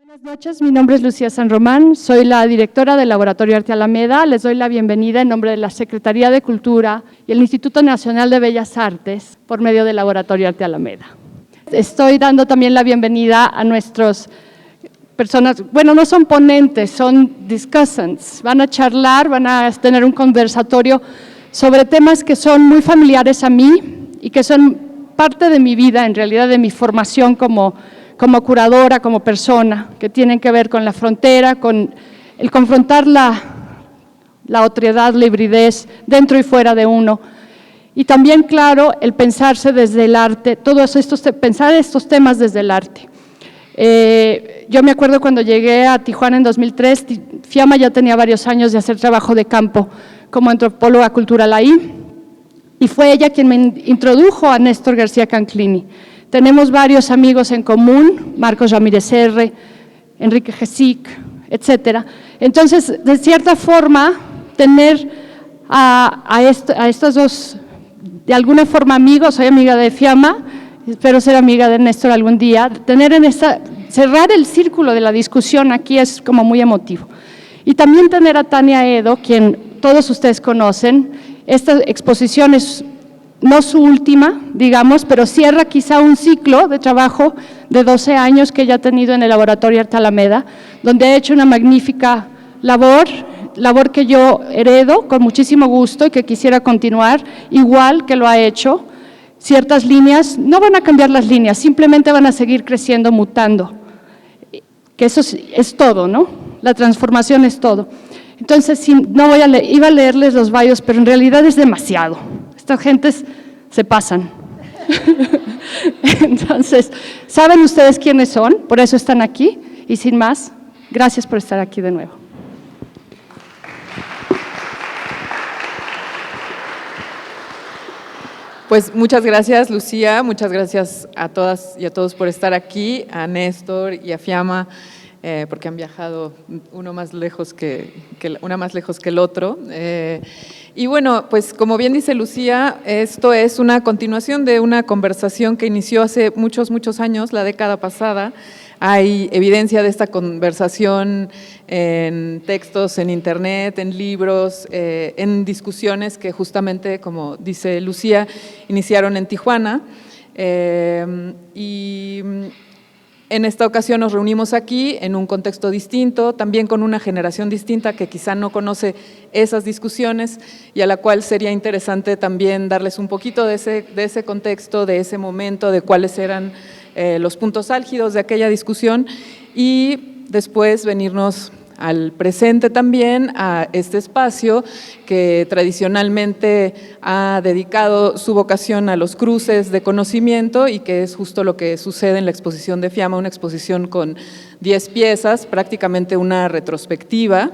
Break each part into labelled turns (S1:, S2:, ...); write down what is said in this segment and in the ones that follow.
S1: Buenas noches, mi nombre es Lucía San Román, soy la directora del Laboratorio Arte Alameda. Les doy la bienvenida en nombre de la Secretaría de Cultura y el Instituto Nacional de Bellas Artes por medio del Laboratorio Arte Alameda. Estoy dando también la bienvenida a nuestros personas, bueno, no son ponentes, son discussants. Van a charlar, van a tener un conversatorio sobre temas que son muy familiares a mí y que son parte de mi vida, en realidad de mi formación como curadora, como persona, que tienen que ver con la frontera, con el confrontar la otredad, la hibridez dentro y fuera de uno. Y también, claro, el pensarse desde el arte, pensar estos temas desde el arte. Yo me acuerdo cuando llegué a Tijuana en 2003, Fiamma ya tenía varios años de hacer trabajo de campo como antropóloga cultural ahí, y fue ella quien me introdujo a Néstor García Canclini. Tenemos varios amigos en común, Marcos Ramírez R., Enrique Gesic, etcétera. Entonces, de cierta forma, tener a estos dos, de alguna forma amigos, soy amiga de Fiamma, espero ser amiga de Néstor algún día, cerrar el círculo de la discusión aquí es como muy emotivo. Y también tener a Tania Edo, quien todos ustedes conocen. Esta exposición es no su última, digamos, pero cierra quizá un ciclo de trabajo de 12 años que ella ha tenido en el Laboratorio Arte Alameda, donde ha hecho una magnífica labor que yo heredo con muchísimo gusto y que quisiera continuar, igual que lo ha hecho. Ciertas líneas, no van a cambiar las líneas, simplemente van a seguir creciendo, mutando, que eso es todo, ¿no? La transformación es todo. Entonces, no iba a leerles los bios, pero en realidad es demasiado. Estas gentes se pasan. Entonces, ¿saben ustedes quiénes son? Por eso están aquí. Y sin más, gracias por estar aquí de nuevo.
S2: Pues muchas gracias, Lucía, muchas gracias a todas y a todos por estar aquí, a Néstor y a Fiamma, porque han viajado una más lejos que el otro. Y bueno, pues como bien dice Lucía, esto es una continuación de una conversación que inició hace muchos años, la década pasada. Hay evidencia de esta conversación en textos, en internet, en libros, en discusiones que justamente, como dice Lucía, iniciaron en Tijuana. Y en esta ocasión nos reunimos aquí en un contexto distinto, también con una generación distinta que quizá no conoce esas discusiones y a la cual sería interesante también darles un poquito de ese contexto, de ese momento, de cuáles eran los puntos álgidos de aquella discusión y después venirnos al presente también, a este espacio que tradicionalmente ha dedicado su vocación a los cruces de conocimiento y que es justo lo que sucede en la exposición de Fiamma, una exposición con 10 piezas, prácticamente una retrospectiva,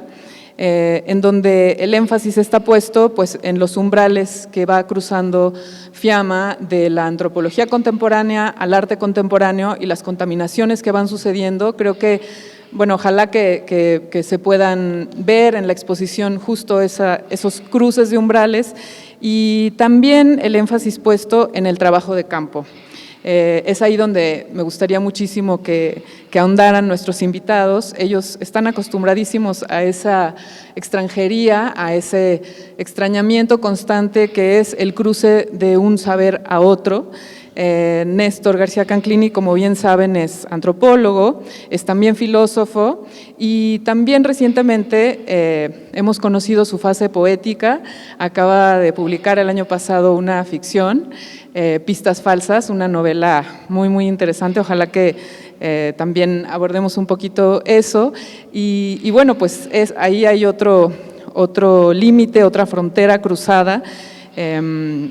S2: en donde el énfasis está puesto pues, en los umbrales que va cruzando Fiamma de la antropología contemporánea al arte contemporáneo y las contaminaciones que van sucediendo. Creo que bueno, ojalá que se puedan ver en la exposición justo esos cruces de umbrales y también el énfasis puesto en el trabajo de campo. Es ahí donde me gustaría muchísimo que ahondaran nuestros invitados. Ellos están acostumbradísimos a esa extranjería, a ese extrañamiento constante que es el cruce de un saber a otro. Néstor García Canclini, como bien saben, es antropólogo, es también filósofo y también recientemente hemos conocido su fase poética. Acaba de publicar el año pasado una ficción, Pistas Falsas, una novela muy interesante. Ojalá que también abordemos un poquito eso y bueno, pues ahí hay otro límite, otra frontera cruzada,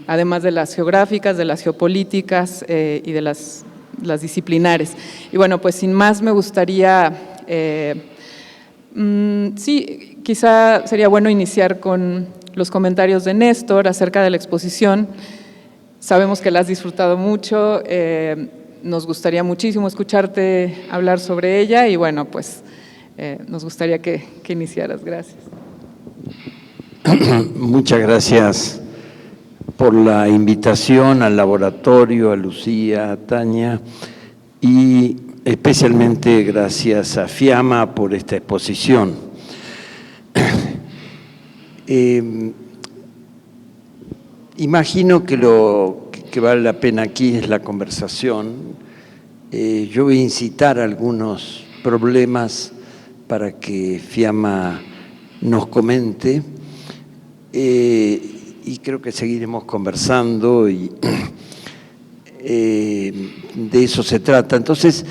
S2: además de las geográficas, de las geopolíticas y de las disciplinares. Y bueno, pues sin más me gustaría, sí, quizá sería bueno iniciar con los comentarios de Néstor acerca de la exposición. Sabemos que la has disfrutado mucho, nos gustaría muchísimo escucharte hablar sobre ella y bueno, pues nos gustaría que iniciaras. Gracias.
S3: Muchas gracias por la invitación al laboratorio, a Lucía, a Tania, y especialmente gracias a FIAMA por esta exposición. Imagino que lo que vale la pena aquí es la conversación. Yo voy a incitar algunos problemas para que FIAMA nos comente y creo que seguiremos conversando y de eso se trata. Entonces,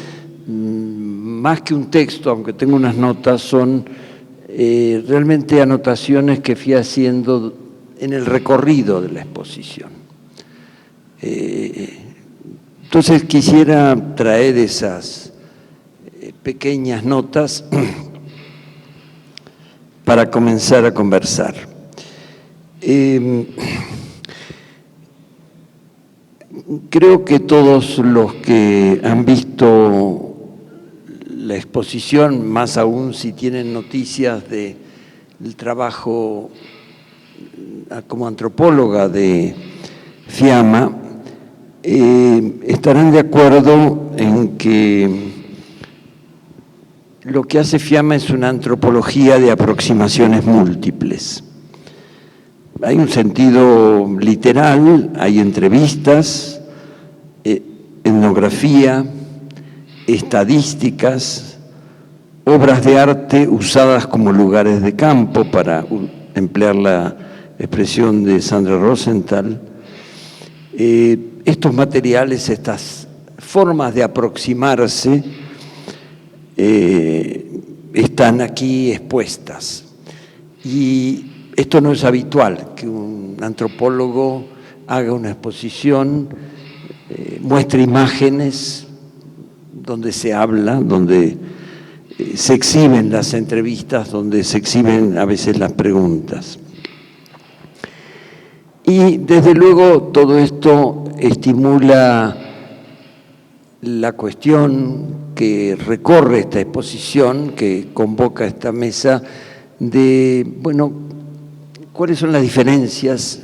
S3: más que un texto, aunque tengo unas notas, son realmente anotaciones que fui haciendo en el recorrido de la exposición. Entonces quisiera traer esas pequeñas notas para comenzar a conversar. Creo que todos los que han visto la exposición, más aún si tienen noticias del trabajo como antropóloga de FIAMA, estarán de acuerdo en que lo que hace FIAMA es una antropología de aproximaciones múltiples. Hay un sentido literal, hay entrevistas, etnografía, estadísticas, obras de arte usadas como lugares de campo, para emplear la expresión de Sandra Rosenthal. Estos materiales, estas formas de aproximarse están aquí expuestas. Y esto no es habitual, que un antropólogo haga una exposición, muestre imágenes donde se habla, donde se exhiben las entrevistas, donde se exhiben a veces las preguntas. Y desde luego todo esto estimula la cuestión que recorre esta exposición, que convoca esta mesa, de, bueno, cuáles son las diferencias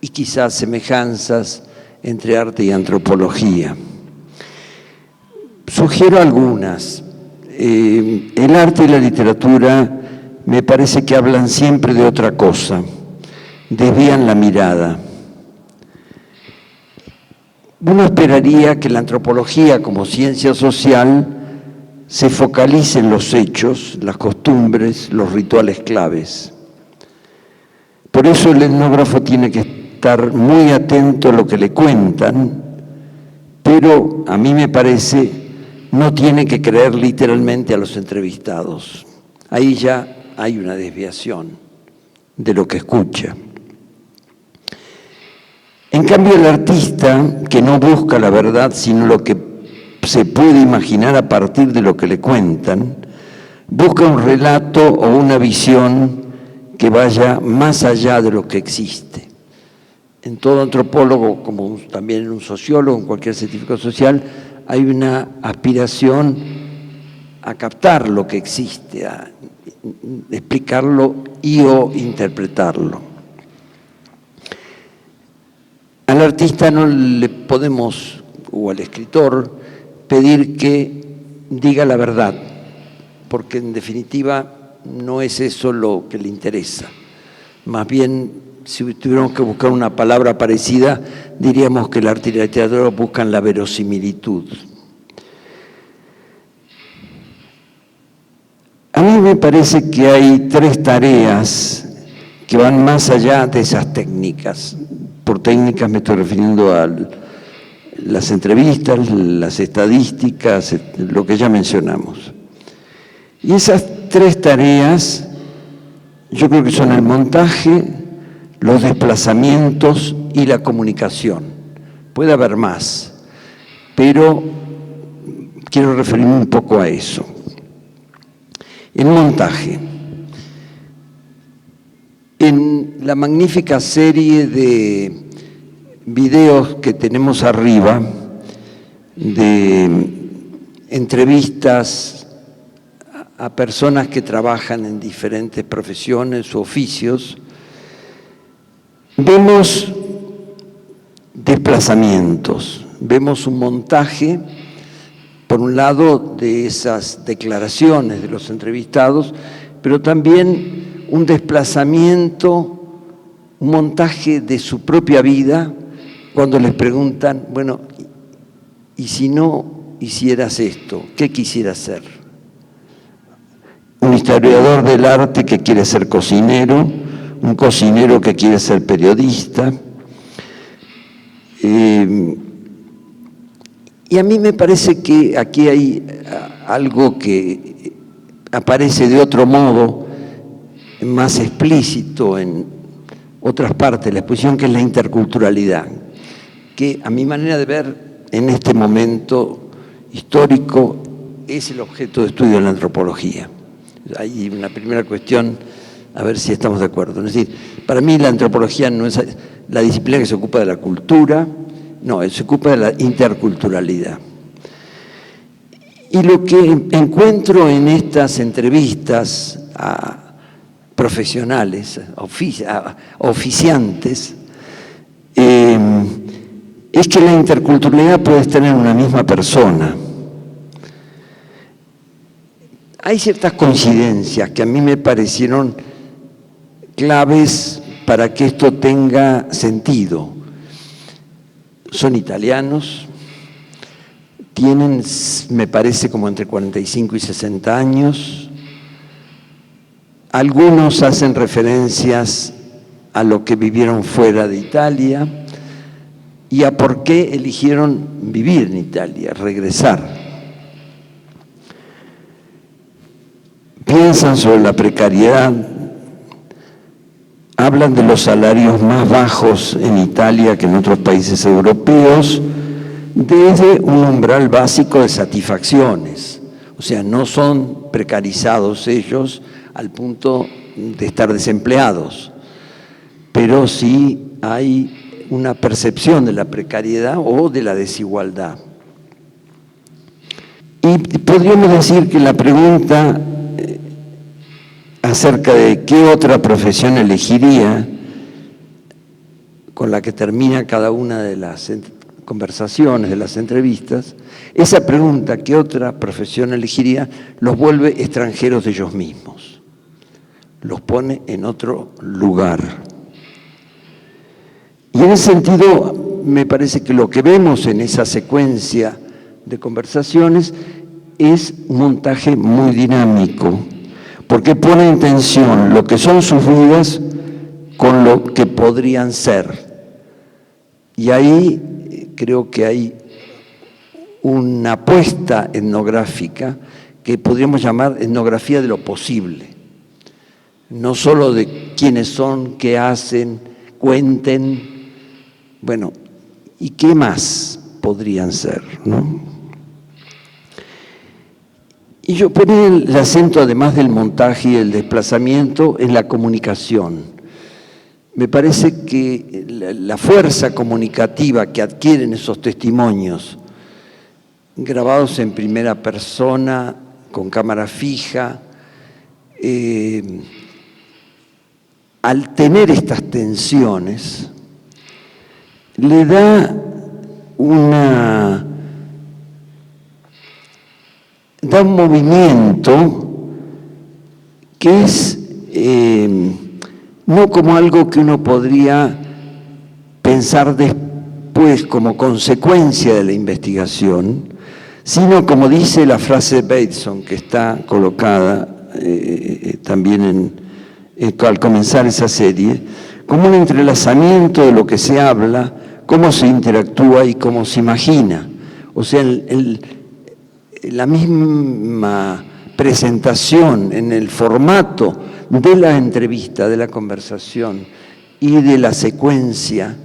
S3: y quizás semejanzas entre arte y antropología. Sugiero algunas. El arte y la literatura me parece que hablan siempre de otra cosa, desvían la mirada. Uno esperaría que la antropología como ciencia social se focalice en los hechos, las costumbres, los rituales claves. Por eso el etnógrafo tiene que estar muy atento a lo que le cuentan, pero a mí me parece no tiene que creer literalmente a los entrevistados. Ahí ya hay una desviación de lo que escucha. En cambio, el artista, que no busca la verdad, sino lo que se puede imaginar a partir de lo que le cuentan, busca un relato o una visión que vaya más allá de lo que existe. En todo antropólogo, como también en un sociólogo, en cualquier científico social, hay una aspiración a captar lo que existe, a explicarlo y o interpretarlo. Al artista no le podemos, o al escritor, pedir que diga la verdad, porque en definitiva no es eso lo que le interesa. Más bien, si tuviéramos que buscar una palabra parecida, diríamos que el arte y la literatura buscan la verosimilitud. A mí me parece que hay tres tareas que van más allá de esas técnicas. Por técnicas me estoy refiriendo a las entrevistas, las estadísticas, lo que ya mencionamos. Y esas tres tareas yo creo que son el montaje, los desplazamientos y la comunicación. Puede haber más, pero quiero referirme un poco a eso. El montaje. En la magnífica serie de videos que tenemos arriba, de entrevistas a personas que trabajan en diferentes profesiones u oficios, vemos desplazamientos, vemos un montaje por un lado, de esas declaraciones de los entrevistados, pero también un desplazamiento, un montaje de su propia vida cuando les preguntan, bueno, ¿y si no hicieras esto? ¿Qué quisieras ser? Un historiador del arte que quiere ser cocinero, un cocinero que quiere ser periodista. Y a mí me parece que aquí hay algo que aparece de otro modo, más explícito en otras partes de la exposición, que es la interculturalidad, que a mi manera de ver en este momento histórico es el objeto de estudio de la antropología. Hay una primera cuestión, a ver si estamos de acuerdo. Es decir, para mí la antropología no es la disciplina que se ocupa de la cultura, no, se ocupa de la interculturalidad. Y lo que encuentro en estas entrevistas a profesionales, a oficiantes, es que la interculturalidad puede estar en una misma persona. Hay ciertas coincidencias que a mí me parecieron claves para que esto tenga sentido. Son italianos, tienen, me parece, como entre 45 y 60 años. Algunos hacen referencias a lo que vivieron fuera de Italia y a por qué eligieron vivir en Italia, regresar. Piensan sobre la precariedad, hablan de los salarios más bajos en Italia que en otros países europeos, desde un umbral básico de satisfacciones. O sea, no son precarizados ellos al punto de estar desempleados, pero sí hay una percepción de la precariedad o de la desigualdad. Y podríamos decir que la pregunta acerca de qué otra profesión elegiría, con la que termina cada una de las conversaciones, de las entrevistas, esa pregunta, ¿qué otra profesión elegiría?, los vuelve extranjeros de ellos mismos, los pone en otro lugar. Y en ese sentido, me parece que lo que vemos en esa secuencia de conversaciones es un montaje muy dinámico, porque pone en tensión lo que son sus vidas con lo que podrían ser. Y ahí creo que hay una apuesta etnográfica que podríamos llamar etnografía de lo posible. No solo de quiénes son, qué hacen, cuenten, bueno, ¿y qué más podrían ser, no? Y yo ponía el acento, además del montaje y el desplazamiento, en la comunicación. Me parece que la fuerza comunicativa que adquieren esos testimonios, grabados en primera persona, con cámara fija, al tener estas tensiones, le da un movimiento que es no como algo que uno podría pensar después como consecuencia de la investigación, sino, como dice la frase de Bateson, que está colocada también al comenzar esa serie, como un entrelazamiento de lo que se habla, cómo se interactúa y cómo se imagina. O sea, la misma presentación en el formato de la entrevista, de la conversación y de la secuencia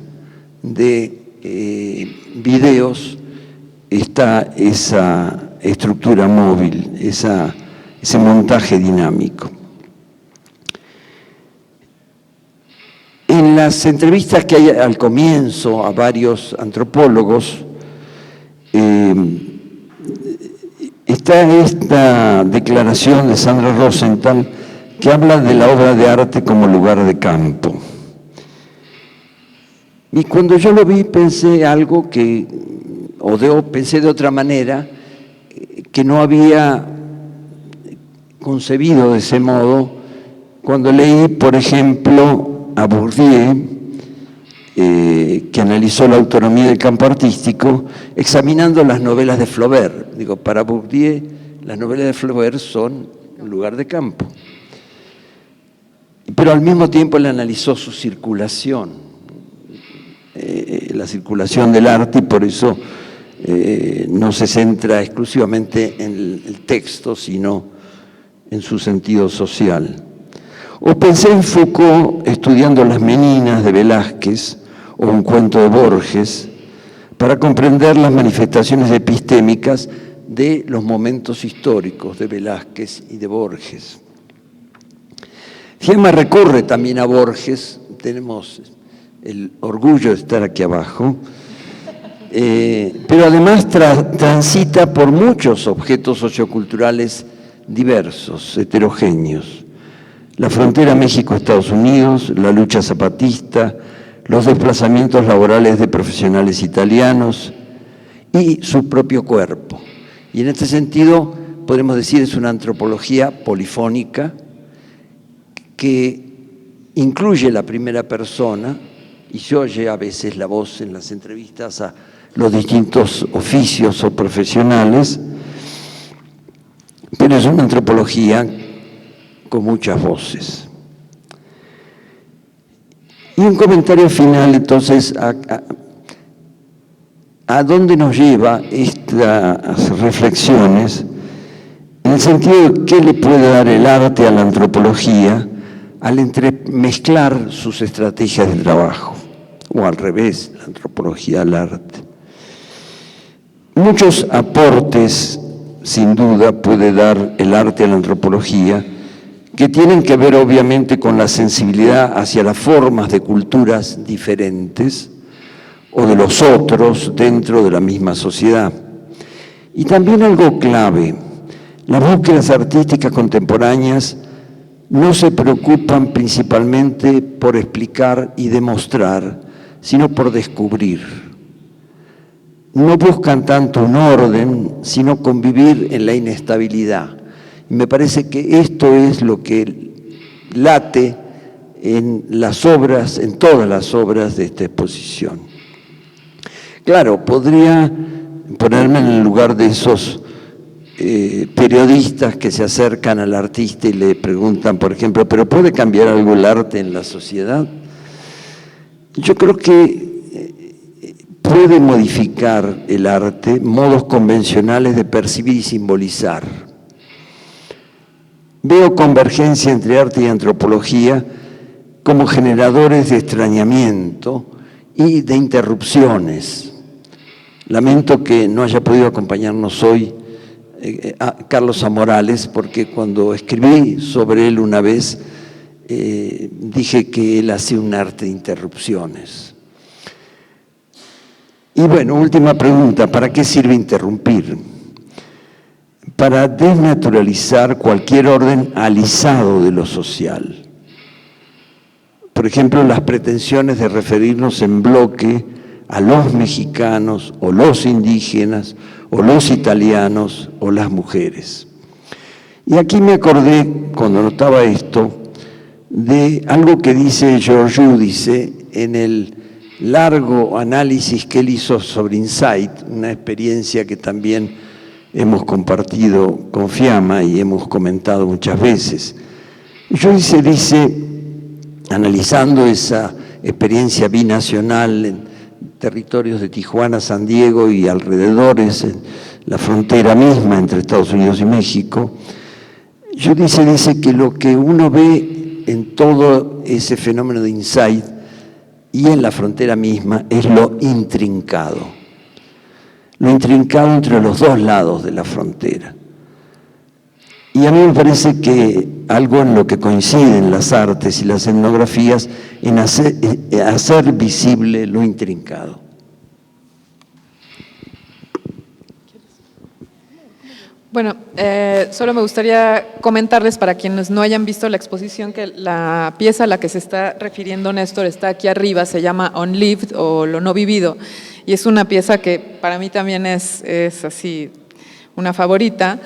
S3: de videos, está esa estructura móvil, ese montaje dinámico. En las entrevistas que hay al comienzo a varios antropólogos, está esta declaración de Sandra Rosenthal que habla de la obra de arte como lugar de campo. Y cuando yo lo vi pensé algo pensé de otra manera, que no había concebido de ese modo cuando leí, por ejemplo, a Bourdieu, que analizó la autonomía del campo artístico, examinando las novelas de Flaubert. Digo, para Bourdieu, las novelas de Flaubert son un lugar de campo. Pero al mismo tiempo él analizó su circulación, la circulación del arte, y por eso no se centra exclusivamente en el texto, sino en su sentido social. O pensé en Foucault estudiando Las Meninas de Velázquez o un cuento de Borges para comprender las manifestaciones epistémicas de los momentos históricos de Velázquez y de Borges. Fiamma recurre también a Borges, tenemos el orgullo de estar aquí abajo, pero además transita por muchos objetos socioculturales diversos, heterogéneos. La frontera México-Estados Unidos, la lucha zapatista, los desplazamientos laborales de profesionales italianos y su propio cuerpo. Y en este sentido, podemos decir, es una antropología polifónica que incluye la primera persona y se oye a veces la voz en las entrevistas a los distintos oficios o profesionales, pero es una antropología con muchas voces. Y un comentario final, entonces, ¿a dónde nos lleva estas reflexiones? En el sentido de qué le puede dar el arte a la antropología al entremezclar sus estrategias de trabajo, o al revés, la antropología al arte. Muchos aportes, sin duda, puede dar el arte a la antropología, que tienen que ver obviamente con la sensibilidad hacia las formas de culturas diferentes o de los otros dentro de la misma sociedad. Y también algo clave, las búsquedas artísticas contemporáneas no se preocupan principalmente por explicar y demostrar, sino por descubrir. No buscan tanto un orden, sino convivir en la inestabilidad. Y me parece que esto es lo que late en las obras, en todas las obras de esta exposición. Claro, podría ponerme en el lugar de esos periodistas que se acercan al artista y le preguntan, por ejemplo, ¿pero puede cambiar algo el arte en la sociedad? Yo creo que puede modificar el arte modos convencionales de percibir y simbolizar. Veo convergencia entre arte y antropología como generadores de extrañamiento y de interrupciones. Lamento que no haya podido acompañarnos hoy a Carlos Amorales, porque cuando escribí sobre él una vez, dije que él hacía un arte de interrupciones. Y bueno, última pregunta, ¿para qué sirve interrumpir? Para desnaturalizar cualquier orden alisado de lo social. Por ejemplo, las pretensiones de referirnos en bloque a los mexicanos o los indígenas o los italianos o las mujeres. Y aquí me acordé, cuando notaba esto, de algo que dice Georges Giudice en el largo análisis que él hizo sobre Insight, una experiencia que también hemos compartido con Fiamma y hemos comentado muchas veces. Giudice dice, analizando esa experiencia binacional en territorios de Tijuana, San Diego y alrededores, en la frontera misma entre Estados Unidos y México, Giudice dice que lo que uno ve en todo ese fenómeno de Insight y en la frontera misma es lo intrincado entre los dos lados de la frontera. Y a mí me parece que algo en lo que coinciden las artes y las etnografías en hacer visible lo intrincado.
S2: Bueno, solo me gustaría comentarles para quienes no hayan visto la exposición que la pieza a la que se está refiriendo Néstor está aquí arriba, se llama Unlived o Lo no vivido, y es una pieza que para mí también es así una favorita,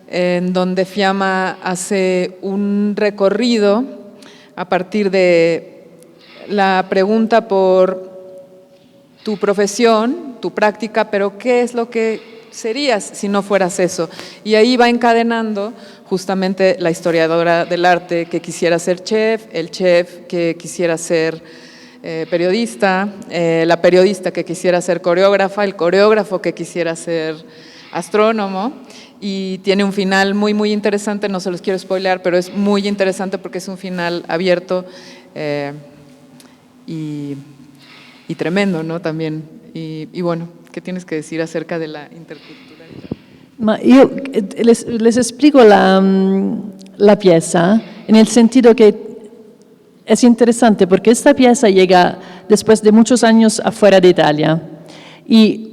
S2: en donde Fiamma hace un recorrido a partir de la pregunta por tu profesión, tu práctica, pero ¿qué es lo que serías si no fueras eso? Y ahí va encadenando justamente la historiadora del arte que quisiera ser chef, el chef que quisiera ser periodista, la periodista que quisiera ser coreógrafa, el coreógrafo que quisiera ser astrónomo, y tiene un final muy, muy interesante, no se los quiero spoilear, pero es muy interesante porque es un final abierto y tremendo, ¿no? También. Y bueno, ¿qué tienes que decir acerca de la interculturalidad?
S4: Io les explico la pieza en el sentido que es interesante porque esta pieza llega después de muchos años afuera de Italia y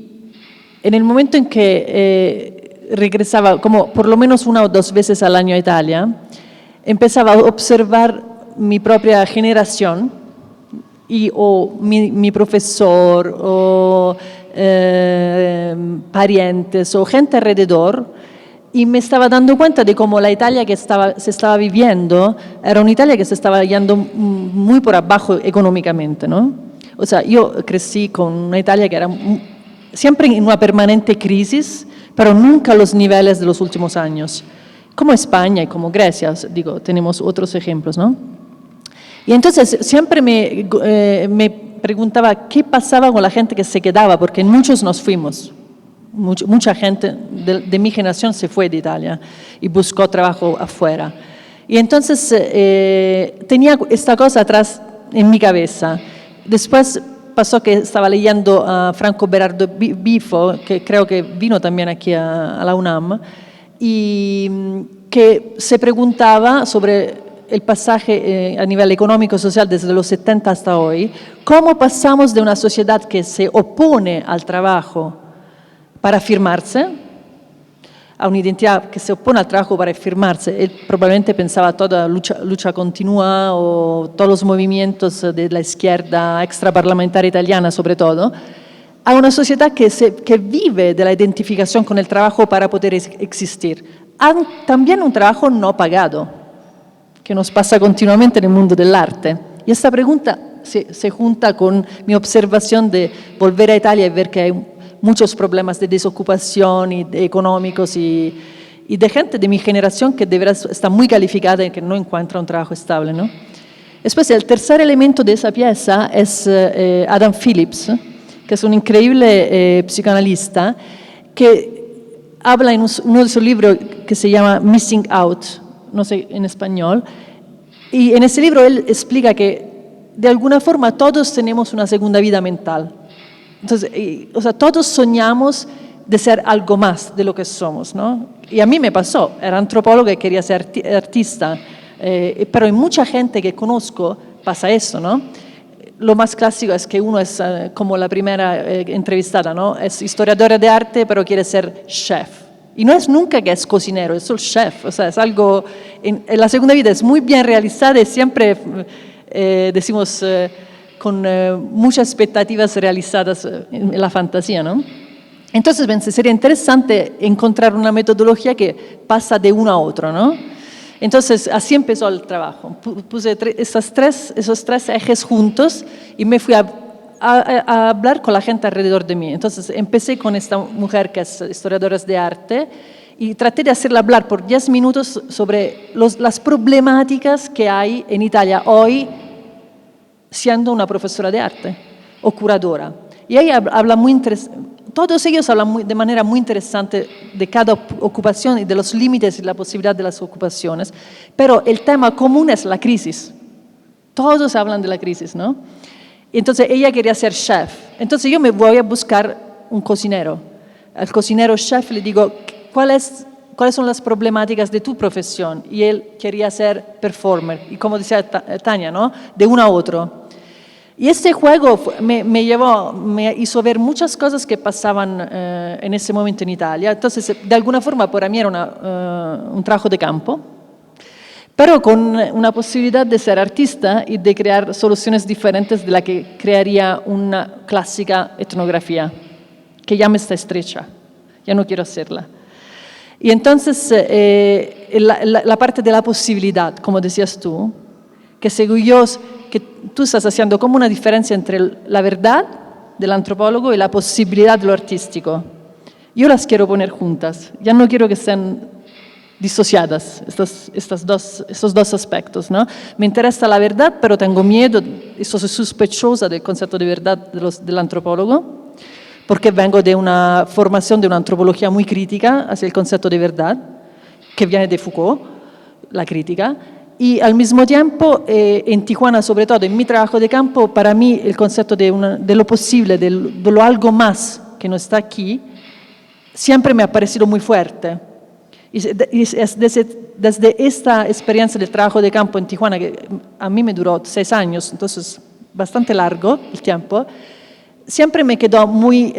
S4: en el momento en que regresaba como por lo menos 1 o 2 veces al año a Italia, empezaba a observar mi propia generación o mi profesor o parientes o gente alrededor, y me estaba dando cuenta de cómo la Italia que se estaba viviendo era una Italia que se estaba yendo muy por abajo económicamente, ¿no? O sea, yo crecí con una Italia que era siempre en una permanente crisis, pero nunca a los niveles de los últimos años, como España y como Grecia, digo, tenemos otros ejemplos, ¿no? Y entonces siempre me preguntaba qué pasaba con la gente que se quedaba, porque muchos nos fuimos. Mucha gente de mi generación se fue de Italia y buscó trabajo afuera. Y entonces tenía esta cosa atrás en mi cabeza. Después pasó que estaba leyendo a Franco Berardo Bifo, que creo que vino también aquí a la UNAM, y que se preguntaba sobre el pasaje a nivel económico y social desde los 70 hasta hoy, cómo pasamos de una sociedad que se opone al trabajo para afirmarse, a una identidad que se opone al trabajo para afirmarse. Él probablemente pensaba toda lucha continua o todos los movimientos de la izquierda extraparlamentaria italiana sobre todo, a una sociedad que vive de la identificación con el trabajo para poder existir. También un trabajo no pagado, que nos pasa continuamente en el mundo del arte. Y esta pregunta se junta con mi observación de volver a Italia y ver que hay muchos problemas de desocupación y económicos y de gente de mi generación que de verdad está muy calificada y que no encuentra un trabajo estable, ¿no? Después, el tercer elemento de esa pieza es Adam Phillips, que es un increíble psicoanalista que habla en uno de sus libros que se llama Missing Out, no sé en español, y en ese libro él explica que de alguna forma todos tenemos una segunda vida mental. Entonces, o sea, todos soñamos de ser algo más de lo que somos, ¿no? Y a mí me pasó, era antropóloga y quería ser artista, pero en mucha gente que conozco pasa eso, ¿no? Lo más clásico es que uno es como la primera entrevistada, ¿no? Es historiadora de arte, pero quiere ser chef. Y no es nunca que es cocinero, es solo chef, o sea, es algo, en la segunda vida es muy bien realizada y siempre decimos con muchas expectativas realizadas en la fantasía, ¿no? Entonces pensé, sería interesante encontrar una metodología que pasa de uno a otro, ¿no? Entonces así empezó el trabajo, puse esos tres ejes juntos y me fui a hablar con la gente alrededor de mí. Entonces empecé con esta mujer que es historiadora de arte y traté de hacerla hablar por 10 minutos sobre las problemáticas que hay en Italia hoy siendo una profesora de arte o curadora. Y ella habla muy interesante, todos ellos hablan de manera muy interesante de cada ocupación y de los límites y la posibilidad de las ocupaciones, pero el tema común es la crisis. Todos hablan de la crisis, ¿no? Entonces ella quería ser chef. Entonces yo me voy a buscar un cocinero. Al cocinero chef le digo, ¿cuáles son las problemáticas de tu profesión? Y él quería ser performer. Y como decía Tania, ¿no? De uno a otro. Y este juego me hizo ver muchas cosas que pasaban en ese momento en Italia. Entonces, de alguna forma, para mí era un trabajo de campo, pero con una posibilidad de ser artista y de crear soluciones diferentes de la que crearía una clásica etnografía, que ya me está estrecha, ya no quiero hacerla. Y entonces la parte de la posibilidad, como decías tú, que según yo, que tú estás haciendo como una diferencia entre la verdad del antropólogo y la posibilidad de lo artístico. Yo las quiero poner juntas, ya no quiero que estén disociadas estos dos aspectos, ¿no? Me interesa la verdad, pero tengo miedo, soy sospechosa del concepto de verdad del antropólogo, porque vengo de una formación de una antropología muy crítica hacia el concepto de verdad, que viene de Foucault, la crítica, y al mismo tiempo en Tijuana, sobre todo en mi trabajo de campo, para mí el concepto de lo posible, de lo algo más que no está aquí, siempre me ha parecido muy fuerte. Y es desde esta experiencia del trabajo de campo en Tijuana, que a mí me duró 6 años, entonces bastante largo el tiempo, siempre me quedó muy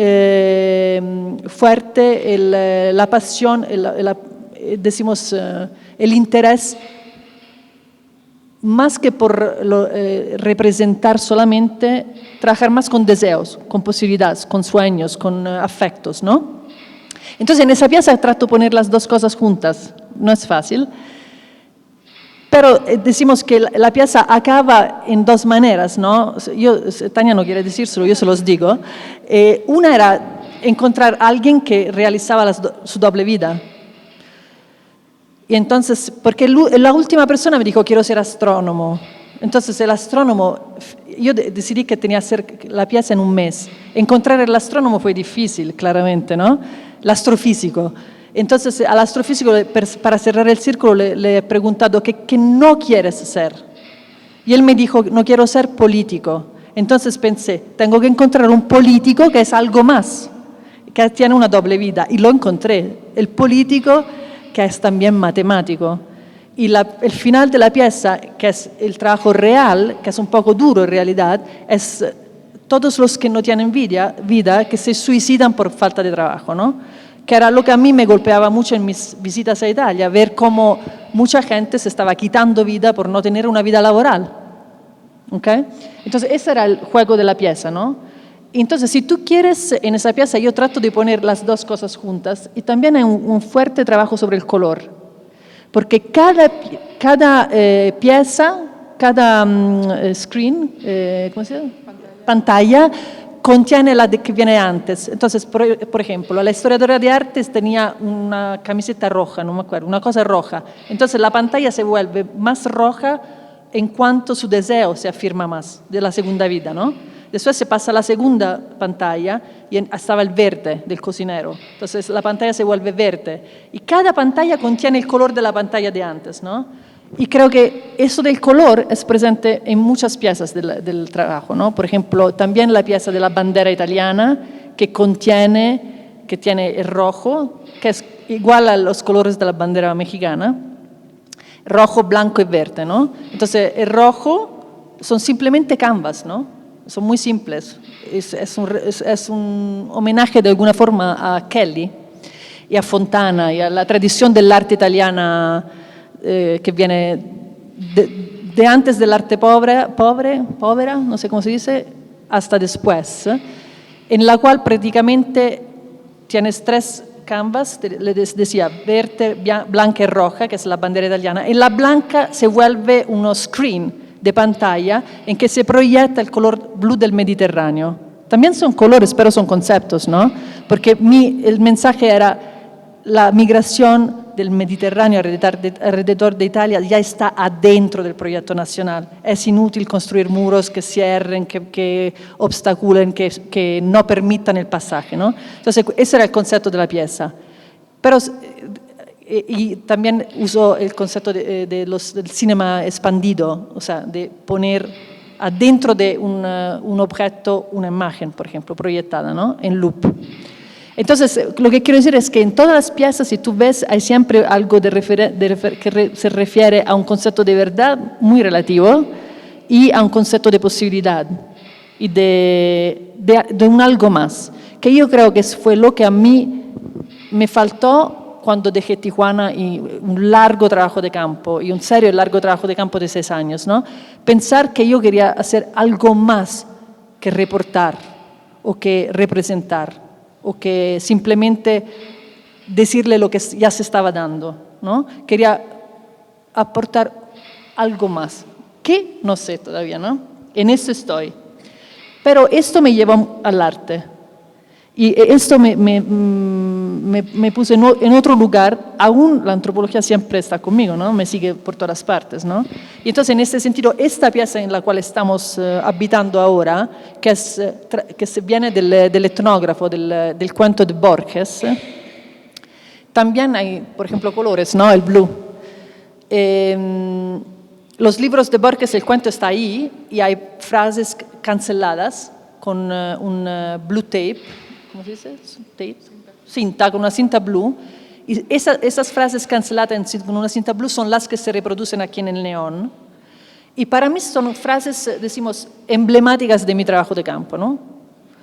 S4: fuerte la pasión, decimos, el interés, más que por representar solamente, trabajar más con deseos, con posibilidades, con sueños, con afectos, ¿no? Entonces en esa pieza trato de poner las dos cosas juntas, no es fácil, pero decimos que la pieza acaba en 2 maneras, ¿no? Tania no quiere decírselo, yo se los digo. Una era encontrar a alguien que realizaba su doble vida. Y entonces, porque la última persona me dijo, quiero ser astrónomo. Entonces el astrónomo, yo decidí que tenía que hacer la pieza en un mes. Encontrar el astrónomo fue difícil, claramente, ¿no? El astrofísico. Entonces al astrofísico, para cerrar el círculo, le he preguntado ¿qué no quieres ser? Y él me dijo, no quiero ser político. Entonces pensé, tengo que encontrar un político que es algo más, que tiene una doble vida. Y lo encontré, el político que es también matemático. Y el final de la pieza, que es el trabajo real, que es un poco duro en realidad, es todos los que no tienen vida, que se suicidan por falta de trabajo, ¿no? Que era lo que a mí me golpeaba mucho en mis visitas a Italia, ver cómo mucha gente se estaba quitando vida por no tener una vida laboral. ¿Okay? Entonces ese era el juego de la pieza, ¿no? Entonces si tú quieres, en esa pieza yo trato de poner las dos cosas juntas, y también hay un fuerte trabajo sobre el color, porque cada pieza, cada screen, ¿cómo se llama? Pantalla contiene la que viene antes. Entonces, por ejemplo, la historiadora de artes tenía una camiseta roja, no me acuerdo, una cosa roja. Entonces la pantalla se vuelve más roja en cuanto su deseo se afirma más de la segunda vida, ¿no? Después se pasa a la segunda pantalla y estaba el verde del cocinero. Entonces la pantalla se vuelve verde. Y cada pantalla contiene el color de la pantalla de antes, ¿no? Y creo que eso del color es presente en muchas piezas del trabajo, ¿no? Por ejemplo, también la pieza de la bandera italiana, que tiene el rojo, que es igual a los colores de la bandera mexicana, rojo, blanco y verde, ¿no? Entonces, el rojo son simplemente canvas, ¿no? Son muy simples. Es un homenaje de alguna forma a Kelly y a Fontana y a la tradición del arte italiana que viene de antes del arte povera, no sé cómo se dice, hasta después, en la cual prácticamente tienes 3 canvas, les decía, verde, blanca y roja, que es la bandera italiana. En la blanca se vuelve uno screen de pantalla en que se proyecta el color blu del Mediterráneo. También son colores, pero son conceptos, ¿no? Porque el mensaje era la migración del Mediterráneo alrededor de Italia ya está adentro del proyecto nacional. Es inútil construir muros que cierren, que obstaculen, que no permitan el pasaje, ¿no? Entonces, ese era el concepto de la pieza. Pero, y también usó el concepto del cinema expandido, o sea, de poner adentro de un objeto una imagen, por ejemplo, proyectada, ¿no? En loop. Entonces, lo que quiero decir es que en todas las piezas, si tú ves, hay siempre algo que se refiere a un concepto de verdad muy relativo y a un concepto de posibilidad y de un algo más, que yo creo que fue lo que a mí me faltó cuando dejé Tijuana y un largo trabajo de campo, y un serio largo trabajo de campo de 6 años, ¿no? Pensar que yo quería hacer algo más que reportar o que representar, o que simplemente decirle lo que ya se estaba dando, ¿no? Quería aportar algo más, que no sé todavía, ¿no? En eso estoy. Pero esto me llevó al arte. Y esto me puso en otro lugar. Aún la antropología siempre está conmigo, ¿no? Me sigue por todas partes, ¿no? Y entonces, en este sentido, esta pieza en la cual estamos habitando ahora, que viene del etnógrafo, del cuento de Borges, también hay, por ejemplo, colores, ¿no? El blue. Los libros de Borges, el cuento está ahí y hay frases canceladas con un blue tape. ¿Cómo se dice? Tape. Cinta, con una cinta blue. Y esas frases canceladas con una cinta blue son las que se reproducen aquí en el neón. Y para mí son frases, decimos, emblemáticas de mi trabajo de campo, ¿no?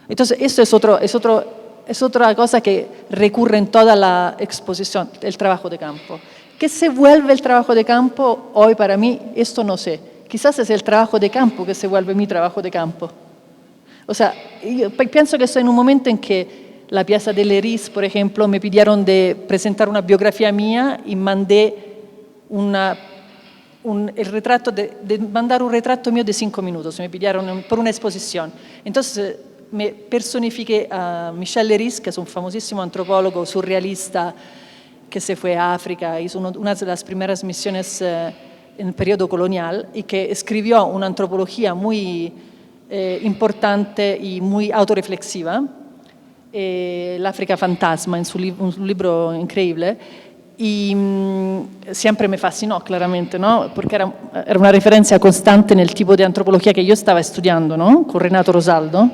S4: Entonces, esto es otra cosa que recurre en toda la exposición, el trabajo de campo. ¿Qué se vuelve el trabajo de campo? Hoy para mí, esto no sé. Quizás es el trabajo de campo que se vuelve mi trabajo de campo. O sea, yo pienso que estoy en un momento en que la pieza de Léris, por ejemplo, me pidieron de presentar una biografía mía y mandé mandar un retrato mío de 5 minutos. Me pidieron por una exposición. Entonces me personifiqué a Michel Léris, que es un famosísimo antropólogo surrealista que se fue a África, hizo una de las primeras misiones en el periodo colonial y que escribió una antropología muy importante y muy autorreflexiva, L'África Fantasma, un libro increíble, y siempre me fascinó claramente, ¿no? Porque era una referencia constante en el tipo de antropología que yo estaba estudiando, ¿no? Con Renato Rosaldo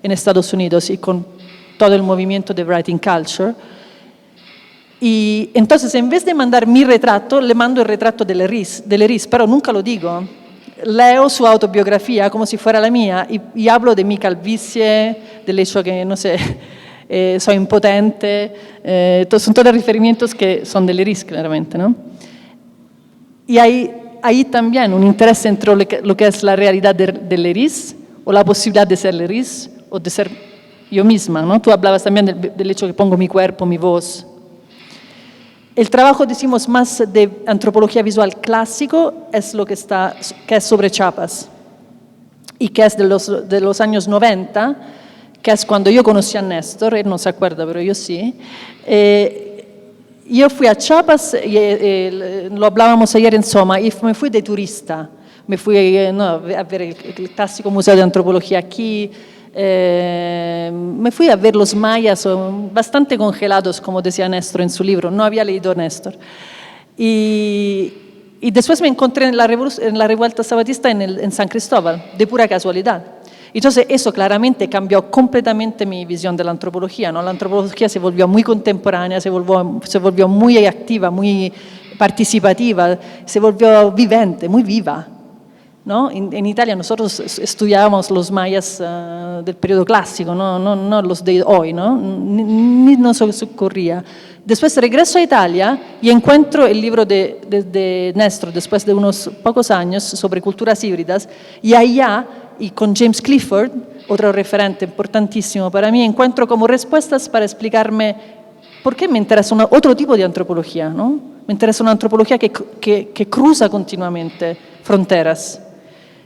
S4: en Estados Unidos y con todo el movimiento de Writing Culture. Y entonces, en vez de mandar mi retrato, le mando el retrato de Léris, pero nunca lo digo. Leo su autobiografía como si fuera la mía y hablo de mi calvicie, del hecho que, no sé, soy impotente. Son todos referimientos que son de Léris, claramente, ¿no? Y hay también un interés entre lo que es la realidad de Léris, o la posibilidad de ser Léris, o de ser yo misma, ¿no? Tú hablabas también del hecho que pongo mi cuerpo, mi voz. El trabajo, decimos, más de antropología visual clásico es lo que es sobre Chiapas y que es de los años 90, que es cuando yo conocí a Néstor, él no se acuerda, pero yo sí. Yo fui a Chiapas, lo hablábamos ayer en Soma, y me fui de turista. Me fui a ver el clásico Museo de Antropología aquí. Me fui a ver los mayas bastante congelados, como decía Néstor en su libro. No había leído Néstor. Y después me encontré en la revuelta zapatista en San Cristóbal, de pura casualidad. Entonces eso claramente cambió completamente mi visión de la antropología, ¿no? La antropología se volvió muy contemporánea, se volvió muy activa, muy participativa, se volvió vivente, muy viva, ¿no? En Italia nosotros estudiábamos los mayas del periodo clásico, no los de hoy, ¿no? Ni nos ocurría. Después regreso a Italia y encuentro el libro de Néstor, después de unos pocos años, sobre culturas híbridas, y allá, y con James Clifford, otro referente importantísimo para mí, encuentro como respuestas para explicarme por qué me interesa otro tipo de antropología, ¿no? Me interesa una antropología que cruza continuamente fronteras.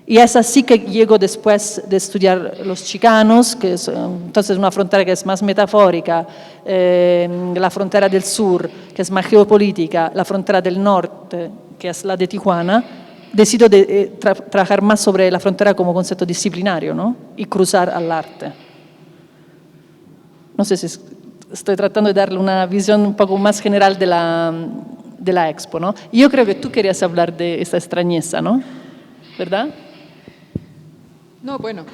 S4: Y es así que llego después de estudiar los chicanos, que es entonces una frontera que es más metafórica, la frontera del sur, que es más geopolítica, la frontera del norte, que es la de Tijuana. Decido de trabajar más sobre la frontera como concepto disciplinario, ¿no? Y cruzar al arte. No sé si estoy tratando de darle una visión un poco más general de la expo, ¿no? Y yo creo que tú querías hablar de esta extrañeza, ¿no? ¿Verdad?
S2: No, bueno,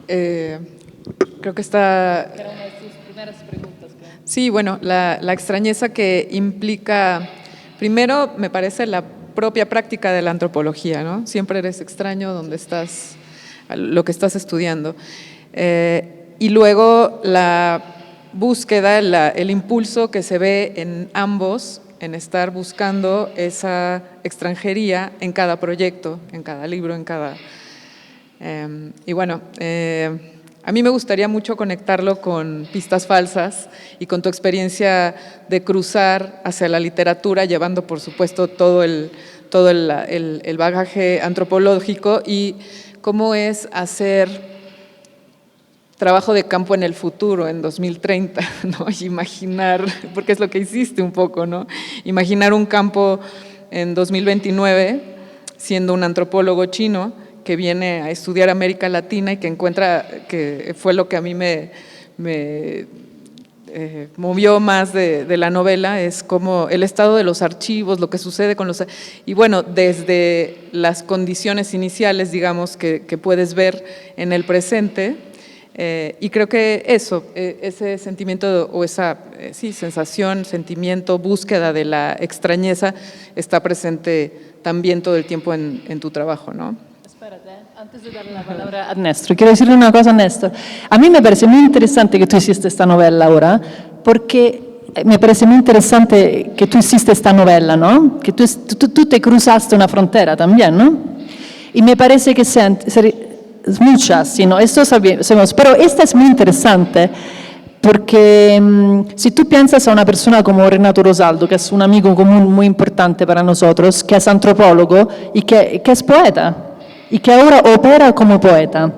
S2: creo que está...
S4: Era una de tus primeras preguntas. Creo.
S2: Sí, bueno, la extrañeza que implica, primero me parece la propia práctica de la antropología, ¿no? Siempre eres extraño donde estás, lo que estás estudiando. Y luego la búsqueda, el impulso que se ve en ambos, en estar buscando esa extranjería en cada proyecto, en cada libro, en cada... y bueno, A mí me gustaría mucho conectarlo con Pistas Falsas y con tu experiencia de cruzar hacia la literatura, llevando por supuesto todo el bagaje antropológico, y cómo es hacer trabajo de campo en el futuro, en 2030, ¿no? Imaginar, porque es lo que hiciste un poco, ¿no? Imaginar un campo en 2029 siendo un antropólogo chino que viene a estudiar América Latina y que encuentra, que fue lo que a mí me movió más de la novela, es como el estado de los archivos, lo que sucede con los… Y bueno, desde las condiciones iniciales, digamos, que puedes ver en el presente, y creo que eso, ese sentimiento o esa sensación, sentimiento, búsqueda de la extrañeza está presente también todo el tiempo en tu trabajo, ¿no?
S4: Antes de darle la palabra a Néstor, quiero decirle una cosa a Néstor. A mí me parece muy interesante que tú hiciste esta novela ahora, porque me parece muy interesante que tú hiciste esta novela, ¿no? Que tú te cruzaste una frontera también, ¿no? Y me parece que muchas, sí, ¿no? Esto sabemos, pero esta es muy interesante porque si tú piensas a una persona como Renato Rosaldo, que es un amigo común muy importante para nosotros, que es antropólogo y que es poeta, y que ahora opera como poeta,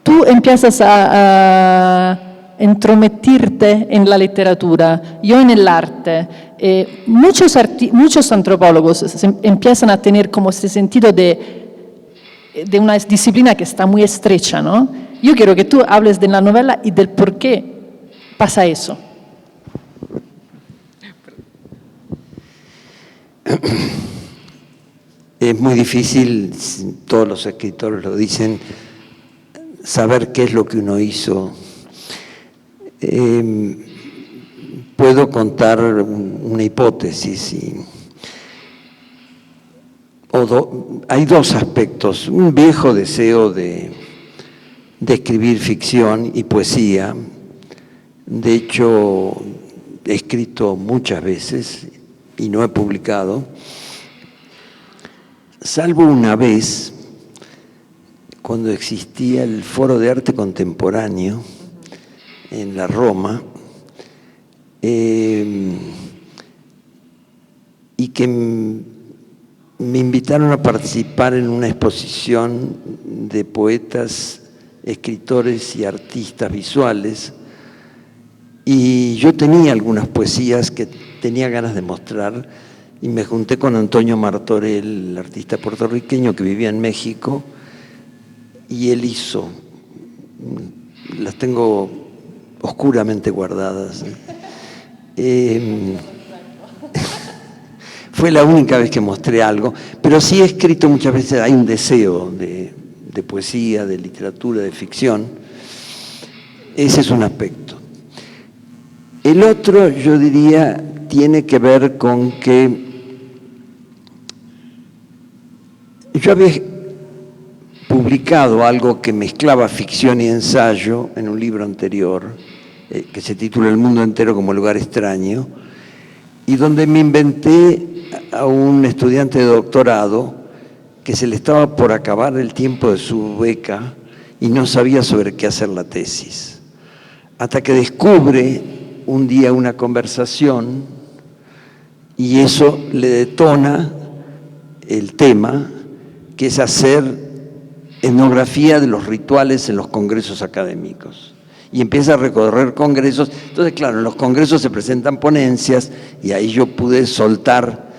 S4: tú empiezas a entrometirte en la literatura, yo en el arte. Muchos antropólogos empiezan a tener como ese sentido de una disciplina que está muy estrecha, ¿no? Yo quiero que tú hables de la novela y del por qué pasa eso.
S3: Es muy difícil, todos los escritores lo dicen, saber qué es lo que uno hizo. Puedo contar una hipótesis. Hay dos aspectos. Un viejo deseo de escribir ficción y poesía. De hecho, he escrito muchas veces y no he publicado. Salvo una vez, cuando existía el Foro de Arte Contemporáneo en la Roma, y que me invitaron a participar en una exposición de poetas, escritores y artistas visuales, y yo tenía algunas poesías que tenía ganas de mostrar. Y me junté con Antonio Martorell, el artista puertorriqueño que vivía en México, y él hizo, las tengo oscuramente guardadas. Fue la única vez que mostré algo, pero sí he escrito muchas veces, hay un deseo de poesía, de literatura, de ficción. Ese es un aspecto. El otro, yo diría, tiene que ver con que yo había publicado algo que mezclaba ficción y ensayo en un libro anterior, que se titula El mundo entero como lugar extraño, y donde me inventé a un estudiante de doctorado que se le estaba por acabar el tiempo de su beca y no sabía sobre qué hacer la tesis, hasta que descubre un día una conversación y eso le detona el tema, que es hacer etnografía de los rituales en los congresos académicos. Y empieza a recorrer congresos. Entonces, claro, en los congresos se presentan ponencias y ahí yo pude soltar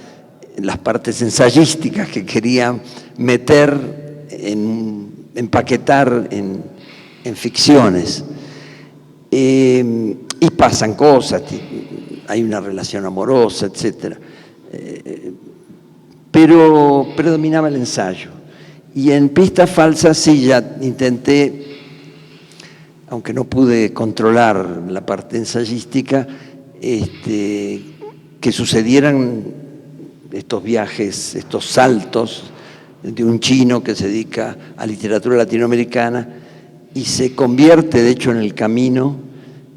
S3: las partes ensayísticas que quería meter, empaquetar en ficciones. Y pasan cosas, hay una relación amorosa, etc. Pero predominaba el ensayo. Y en Pistas Falsas sí ya intenté, aunque no pude controlar la parte ensayística, que sucedieran estos viajes, estos saltos de un chino que se dedica a literatura latinoamericana y se convierte, de hecho, en el camino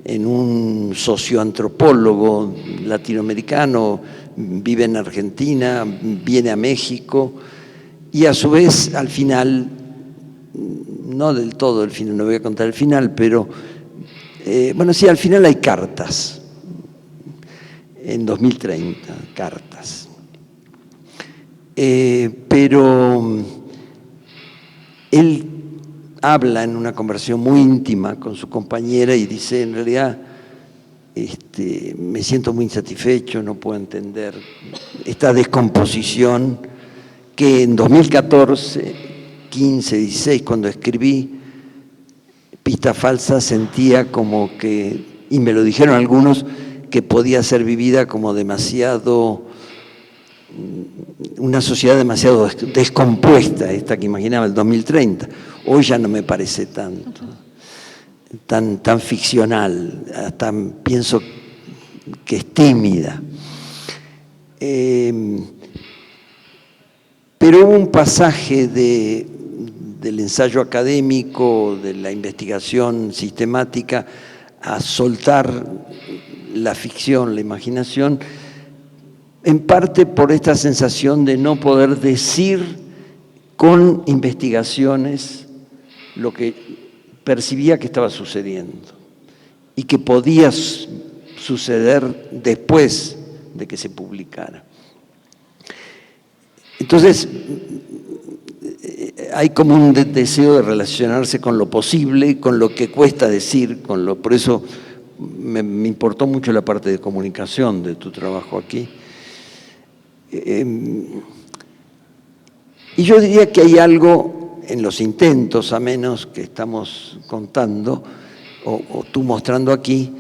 S3: en un socioantropólogo latinoamericano, vive en Argentina, viene a México y a su vez al final no del todo el final, no voy a contar el final, pero bueno, sí, al final hay cartas, en 2030, cartas. Pero él habla en una conversación muy íntima con su compañera y dice, en realidad, me siento muy insatisfecho, no puedo entender esta descomposición que en 2014, 15, 16, cuando escribí Pista Falsa, sentía como que, y me lo dijeron algunos, que podía ser vivida como demasiado, una sociedad demasiado descompuesta, esta que imaginaba el 2030. Hoy ya no me parece tanto, tan ficcional, hasta pienso que es tímida. Pero hubo un pasaje del ensayo académico, de la investigación sistemática, a soltar la ficción, la imaginación, en parte por esta sensación de no poder decir con investigaciones lo que percibía que estaba sucediendo y que podía suceder después de que se publicara. Entonces, hay como un deseo de relacionarse con lo posible, con lo que cuesta decir, por eso me importó mucho la parte de comunicación de tu trabajo aquí. Y yo diría que hay algo en los intentos, a menos que estamos contando, o tú mostrando aquí,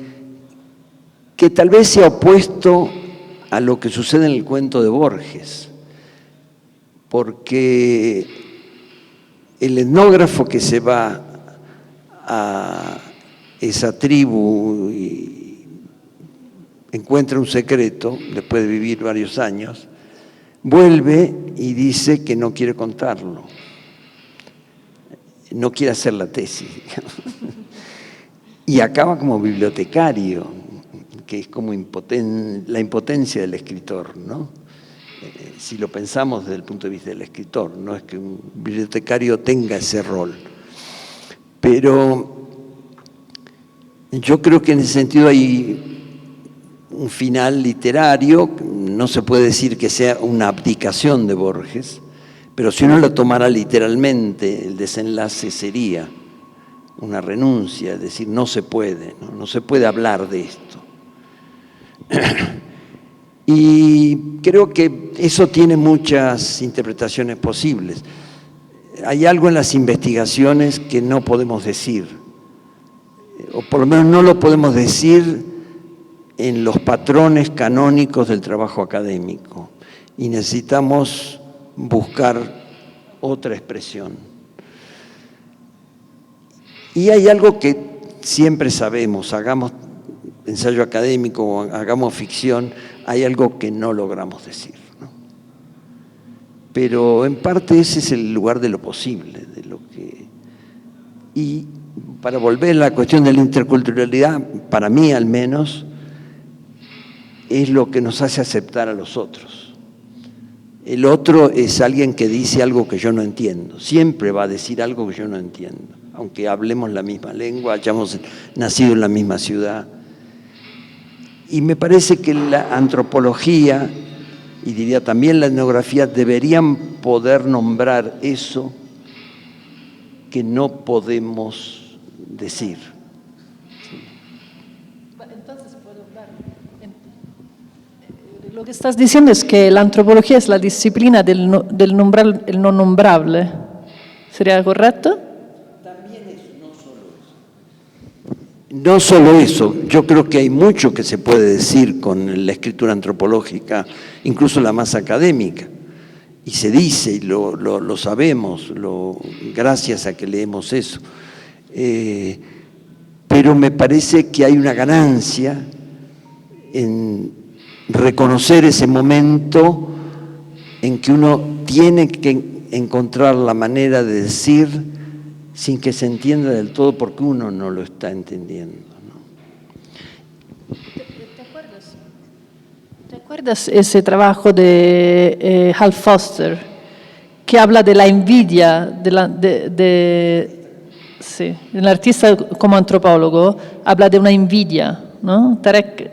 S3: que tal vez sea opuesto a lo que sucede en el cuento de Borges, porque el etnógrafo que se va a esa tribu y encuentra un secreto, después de vivir varios años, vuelve y dice que no quiere contarlo, no quiere hacer la tesis, y acaba como bibliotecario, que es como la impotencia del escritor, ¿no? Si lo pensamos desde el punto de vista del escritor, no es que un bibliotecario tenga ese rol, pero yo creo que en ese sentido hay un final literario, no se puede decir que sea una abdicación de Borges, pero si uno lo tomara literalmente, el desenlace sería una renuncia, es decir, no se puede, no se puede hablar de esto. Y creo que eso tiene muchas interpretaciones posibles. Hay algo en las investigaciones que no podemos decir, o por lo menos no lo podemos decir en los patrones canónicos del trabajo académico, y necesitamos buscar otra expresión. Y hay algo que siempre sabemos, hagamos ensayo académico o hagamos ficción, hay algo que no logramos decir, ¿no? Pero en parte ese es el lugar de lo posible, de lo que... Y para volver a la cuestión de la interculturalidad, para mí al menos, es lo que nos hace aceptar a los otros. El otro es alguien que dice algo que yo no entiendo, siempre va a decir algo que yo no entiendo, aunque hablemos la misma lengua, hayamos nacido en la misma ciudad. Y me parece que la antropología, y diría también la etnografía, deberían poder nombrar eso que no podemos decir.
S4: Entonces puedo hablar. Lo que estás diciendo es que la antropología es la disciplina del no nombrable. ¿Sería correcto?
S3: No solo eso, yo creo que hay mucho que se puede decir con la escritura antropológica, incluso la más académica, y se dice, y lo sabemos, gracias a que leemos eso. Pero me parece que hay una ganancia en reconocer ese momento en que uno tiene que encontrar la manera de decir sin que se entienda del todo porque uno no lo está entendiendo, ¿no?
S4: ¿Te acuerdas ese trabajo de Hal Foster que habla de la envidia, de Sí, el artista como antropólogo habla de una envidia, ¿no? Tarek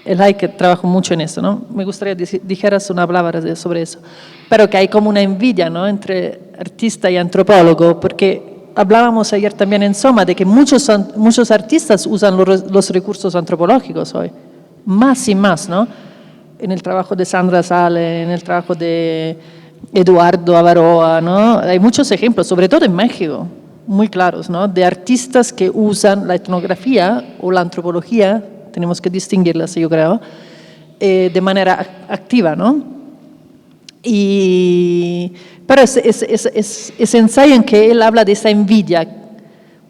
S4: El Hayek trabajó mucho en eso, ¿no? Me gustaría que dijeras una palabra sobre eso. Pero que hay como una envidia, ¿no? Entre artista y antropólogo, porque hablábamos ayer también en Soma de que muchos artistas usan los recursos antropológicos hoy, más y más, ¿no? En el trabajo de Sandra Sale, en el trabajo de Eduardo Avaroa, ¿no? Hay muchos ejemplos, sobre todo en México, muy claros, ¿no? De artistas que usan la etnografía o la antropología, tenemos que distinguirlas, yo creo, de manera activa, ¿no? Pero ese ensayo en que él habla de esa envidia,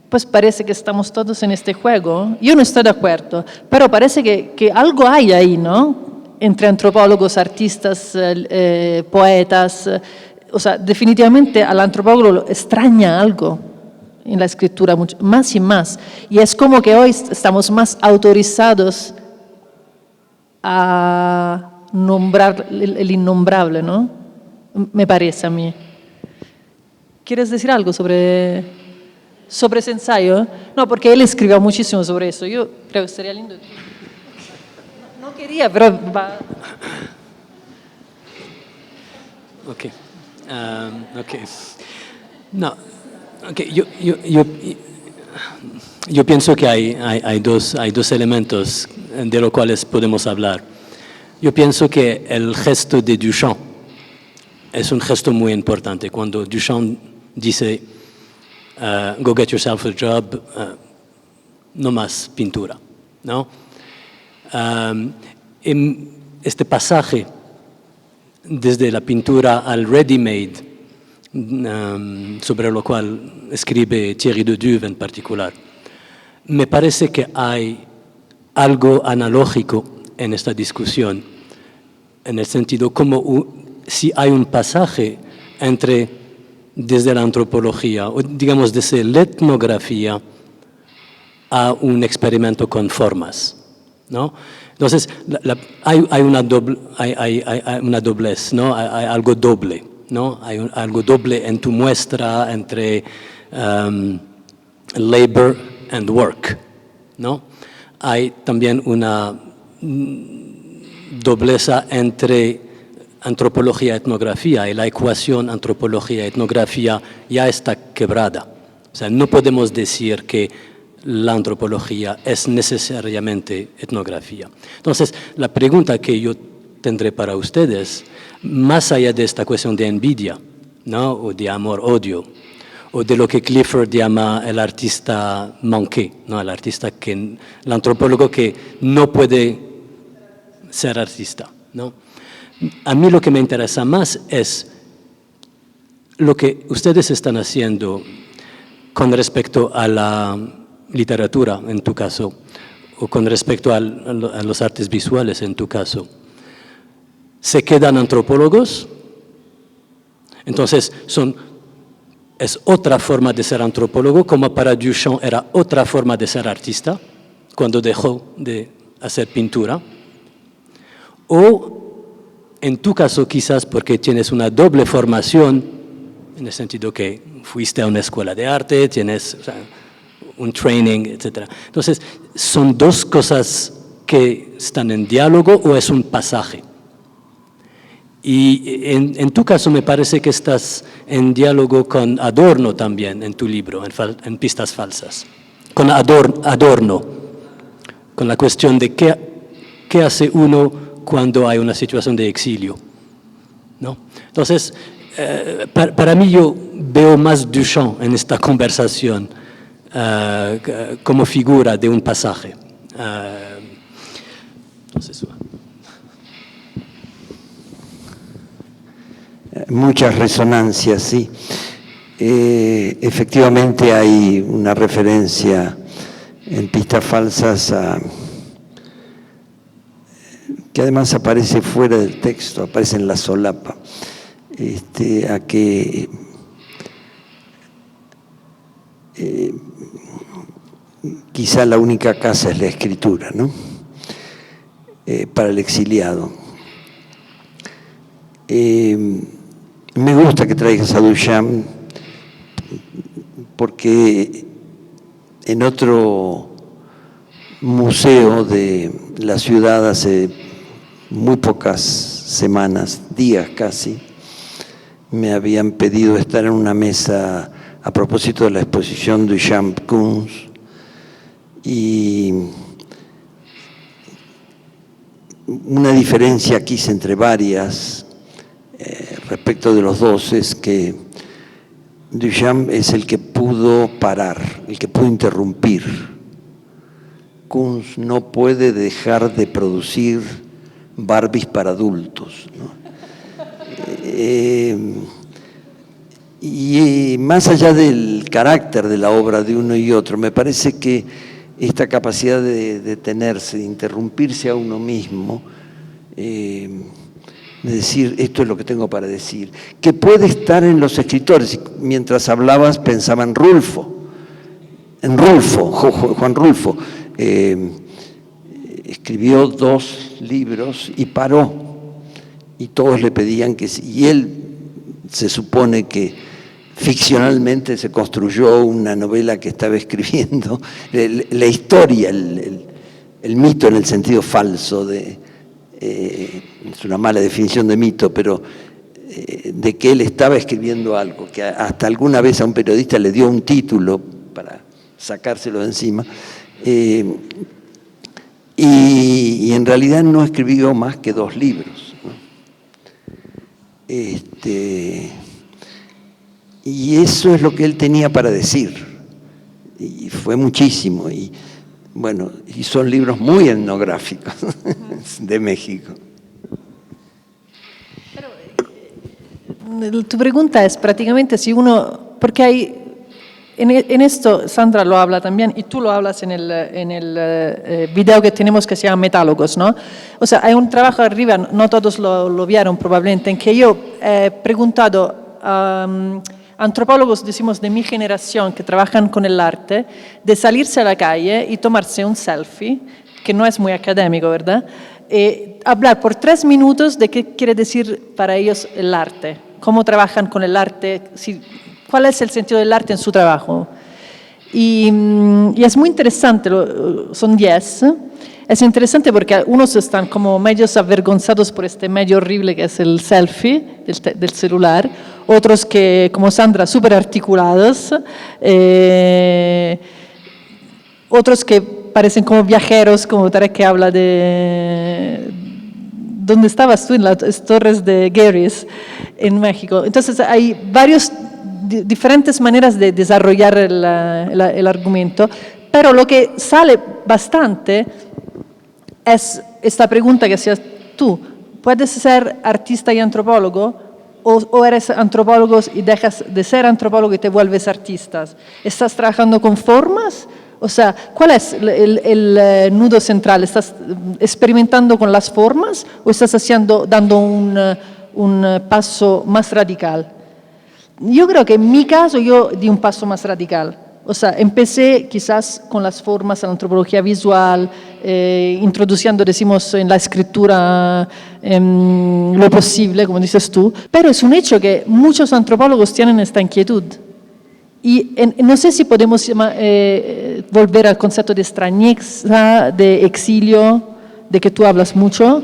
S4: pues parece que estamos todos en este juego. Yo no estoy de acuerdo, pero parece que algo hay ahí, ¿no? Entre antropólogos, artistas, poetas. O sea, definitivamente al antropólogo extraña algo en la escritura, más y más. Y es como que hoy estamos más autorizados a nombrar el innombrable, ¿no? Me parece a mí. ¿Quieres decir algo sobre ese ensayo? No, porque él escribió muchísimo sobre eso. Yo creo que sería lindo. No quería, pero va.
S5: Ok. Ok. No. Okay, yo pienso que hay dos elementos de los cuales podemos hablar. Yo pienso que el gesto de Duchamp es un gesto muy importante. Cuando Duchamp dice, go get yourself a job, no más pintura, ¿no? Este pasaje desde la pintura al ready-made, sobre lo cual escribe Thierry Deduve en particular. Me parece que hay algo analógico en esta discusión, en el sentido como si hay un pasaje entre desde la antropología, o digamos desde la etnografía, a un experimento con formas, ¿no? Entonces, hay una doblez, ¿no? Hay algo doble, ¿no? Hay algo doble en tu muestra entre labor and work, ¿no? Hay también una dobleza entre antropología y etnografía, y la ecuación antropología-etnografía ya está quebrada. O sea, no podemos decir que la antropología es necesariamente etnografía. Entonces, la pregunta que yo tendré para ustedes, más allá de esta cuestión de envidia, ¿no? O de amor-odio, o de lo que Clifford llama el artista manqué, ¿no? El antropólogo que no puede ser artista, ¿no? A mí lo que me interesa más es lo que ustedes están haciendo con respecto a la literatura, en tu caso, o con respecto a los artes visuales, en tu caso. ¿Se quedan antropólogos? Entonces, es otra forma de ser antropólogo, como para Duchamp era otra forma de ser artista, cuando dejó de hacer pintura. O, en tu caso, quizás porque tienes una doble formación, en el sentido que fuiste a una escuela de arte, tienes un training, etc. Entonces, ¿son dos cosas que están en diálogo o es un pasaje? Y en tu caso me parece que estás en diálogo con Adorno también en tu libro, en Pistas Falsas. Con Adorno, con la cuestión de qué hace uno cuando hay una situación de exilio, ¿no? Entonces, para mí yo veo más Duchamp en esta conversación como figura de un pasaje. Entonces,
S3: muchas resonancias, sí. Efectivamente hay una referencia en Pistas Falsas que además aparece fuera del texto, aparece en la solapa, a que quizá la única casa es la escritura, ¿no? Para el exiliado. Me gusta que traigas a Duchamp porque en otro museo de la ciudad hace muy pocas semanas, días casi, me habían pedido estar en una mesa a propósito de la exposición Duchamp-Kunz, y una diferencia que hice entre varias respecto de los dos es que Duchamp es el que pudo parar, el que pudo interrumpir. Kunz no puede dejar de producir Barbies para adultos, ¿no? Y más allá del carácter de la obra de uno y otro, me parece que esta capacidad de detenerse, de interrumpirse a uno mismo, de decir, esto es lo que tengo para decir, que puede estar en los escritores. Mientras hablabas pensaba en Juan Rulfo. Escribió 2 libros y paró, y todos le pedían que sí, y él se supone que ficcionalmente se construyó una novela que estaba escribiendo, la historia, el mito en el sentido falso, es una mala definición de mito, pero de que él estaba escribiendo algo, que hasta alguna vez a un periodista le dio un título para sacárselo de encima, y en realidad no escribió más que 2 libros, ¿no? Y eso es lo que él tenía para decir, y fue muchísimo, y bueno, y son libros muy etnográficos de México.
S4: Pero, tu pregunta es prácticamente si uno, porque hay, en esto Sandra lo habla también y tú lo hablas en el video que tenemos que se llama Metálogos, ¿no? O sea, hay un trabajo arriba, no todos lo vieron probablemente, en que yo he preguntado a antropólogos, decimos, de mi generación que trabajan con el arte, de salirse a la calle y tomarse un selfie, que no es muy académico, ¿verdad? Hablar por 3 minutos de qué quiere decir para ellos el arte, cómo trabajan con el arte, cuál es el sentido del arte en su trabajo. Y es muy interesante, son 10. Es interesante porque unos están como medios avergonzados por este medio horrible que es el selfie del celular, otros que, como Sandra, súper articulados, otros que parecen como viajeros, como Tarek que habla de... ¿Dónde estabas tú? En las torres de Gehrels, en México. Entonces hay varios diferentes maneras de desarrollar el argumento, pero lo que sale bastante es esta pregunta que hacías tú: ¿puedes ser artista y antropólogo? ¿O eres antropólogo y dejas de ser antropólogo y te vuelves artista? ¿Estás trabajando con formas? O sea, ¿cuál es el nudo central? ¿Estás experimentando con las formas o estás dando un paso más radical? Yo creo que en mi caso yo di un paso más radical. O sea, empecé quizás con las formas, en la antropología visual, introduciendo, decimos, en la escritura lo posible, como dices tú, pero es un hecho que muchos antropólogos tienen esta inquietud. Y no sé si podemos volver al concepto de extrañeza, de exilio, de que tú hablas mucho,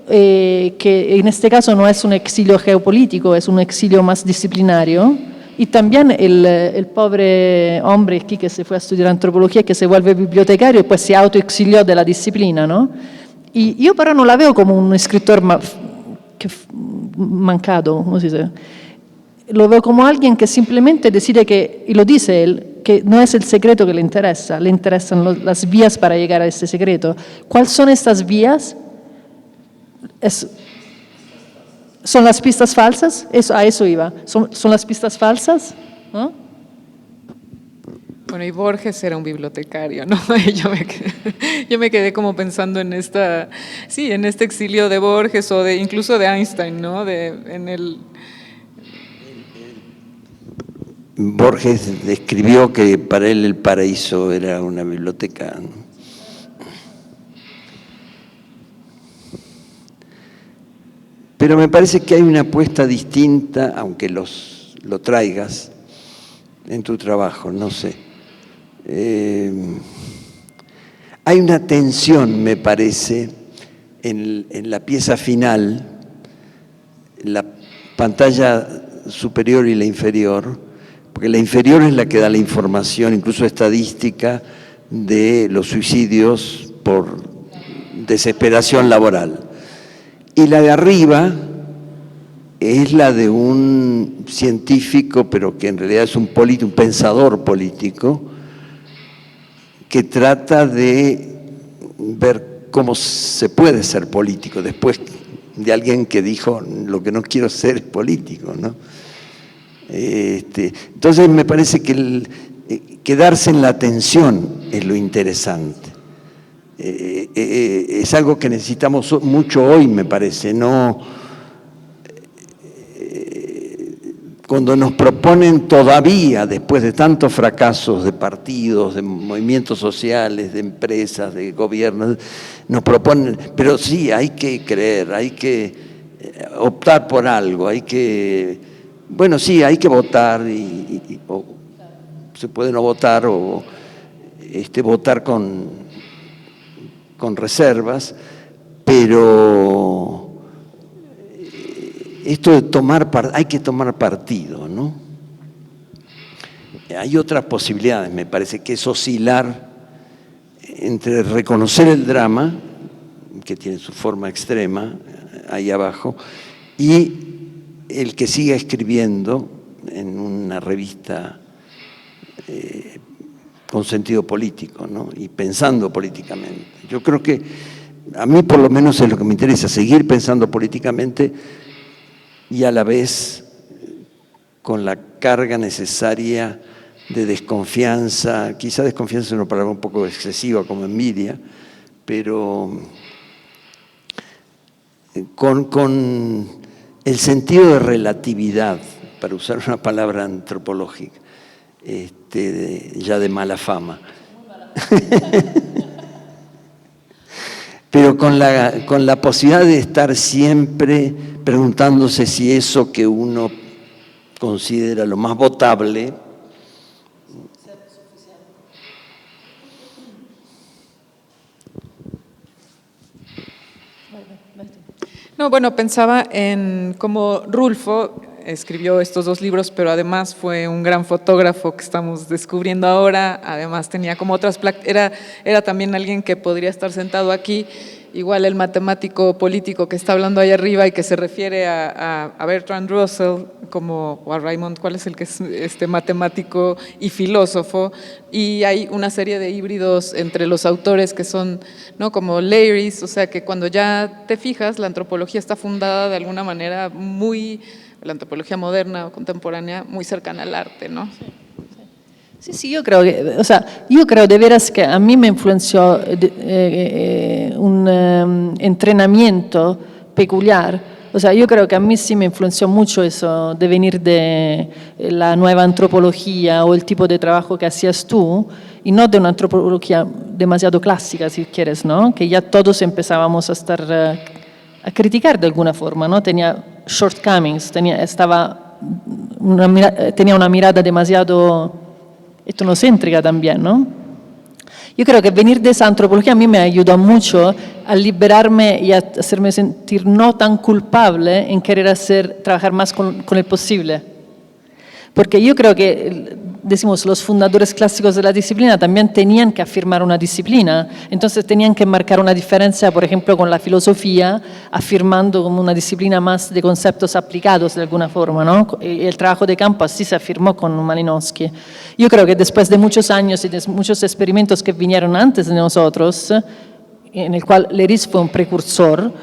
S4: que en este caso no es un exilio geopolítico, es un exilio más disciplinario. Y también el pobre hombre aquí que se fue a estudiar antropología, que se vuelve bibliotecario y pues se autoexilió de la disciplina, ¿no? Y yo pero no la veo como un escritor mancado, ¿cómo se dice? Lo veo como alguien que simplemente decide que, y lo dice él, que no es el secreto que le interesan las vías para llegar a este secreto. ¿Cuáles son estas vías? ¿Son las pistas falsas? A eso iba. ¿Son las pistas falsas? ¿No?
S2: Bueno, y Borges era un bibliotecario, ¿no? Yo me quedé como pensando en este exilio de Borges o incluso de Einstein, ¿no?
S3: Borges escribió que para él el paraíso era una biblioteca, ¿no? Pero me parece que hay una apuesta distinta, aunque lo traigas en tu trabajo, no sé. Hay una tensión, me parece, en la pieza final, la pantalla superior y la inferior, porque la inferior es la que da la información, incluso estadística, de los suicidios por desesperación laboral. Y la de arriba es la de un científico, pero que en realidad es un pensador político, que trata de ver cómo se puede ser político después de alguien que dijo lo que no quiero ser es político, ¿no? Entonces me parece que quedarse en la tensión es lo interesante. Es algo que necesitamos mucho hoy, me parece, ¿no? Cuando nos proponen todavía, después de tantos fracasos de partidos, de movimientos sociales, de empresas, de gobiernos, nos proponen, pero sí, hay que creer, hay que optar por algo, hay que, bueno, sí, hay que votar, o se puede no votar, o votar con reservas, pero esto de hay que tomar partido, ¿no? Hay otras posibilidades, me parece, que es oscilar entre reconocer el drama, que tiene su forma extrema, ahí abajo, y el que siga escribiendo en una revista con sentido político, ¿no? Y pensando políticamente. Yo creo que a mí por lo menos es lo que me interesa, seguir pensando políticamente y a la vez con la carga necesaria de desconfianza, quizá desconfianza es una palabra un poco excesiva como envidia, pero con el sentido de relatividad, para usar una palabra antropológica, ya de mala fama. Pero con la posibilidad de estar siempre preguntándose si eso que uno considera lo más votable
S2: No, bueno, pensaba en cómo Rulfo escribió estos dos libros, pero además fue un gran fotógrafo que estamos descubriendo ahora, además tenía como otras era también alguien que podría estar sentado aquí, igual el matemático político que está hablando ahí arriba y que se refiere a Bertrand Russell o a Raymond, ¿cuál es el que es matemático y filósofo? Y hay una serie de híbridos entre los autores que son, ¿no?, como Leiris, o sea que cuando ya te fijas, la antropología está fundada de alguna manera la antropología moderna o contemporánea, muy cercana al arte, ¿no?
S4: Sí, yo creo yo creo de veras que a mí me influenció un entrenamiento peculiar. O sea, yo creo que a mí sí me influenció mucho eso de venir de la nueva antropología o el tipo de trabajo que hacías tú, y no de una antropología demasiado clásica, si quieres, ¿no? Que ya todos empezábamos a criticar de alguna forma, ¿no? Tenía shortcomings, tenía una mirada demasiado etnocéntrica también, ¿no? Yo creo que venir de esa antropología a mí me ayudó mucho a liberarme y a hacerme sentir no tan culpable en querer trabajar más con el posible. Porque yo creo que, decimos, los fundadores clásicos de la disciplina también tenían que afirmar una disciplina, entonces tenían que marcar una diferencia, por ejemplo, con la filosofía, afirmando como una disciplina más de conceptos aplicados de alguna forma, ¿no? Y el trabajo de campo así se afirmó con Malinowski. Yo creo que después de muchos años y de muchos experimentos que vinieron antes de nosotros, en el cual Leiris fue un precursor,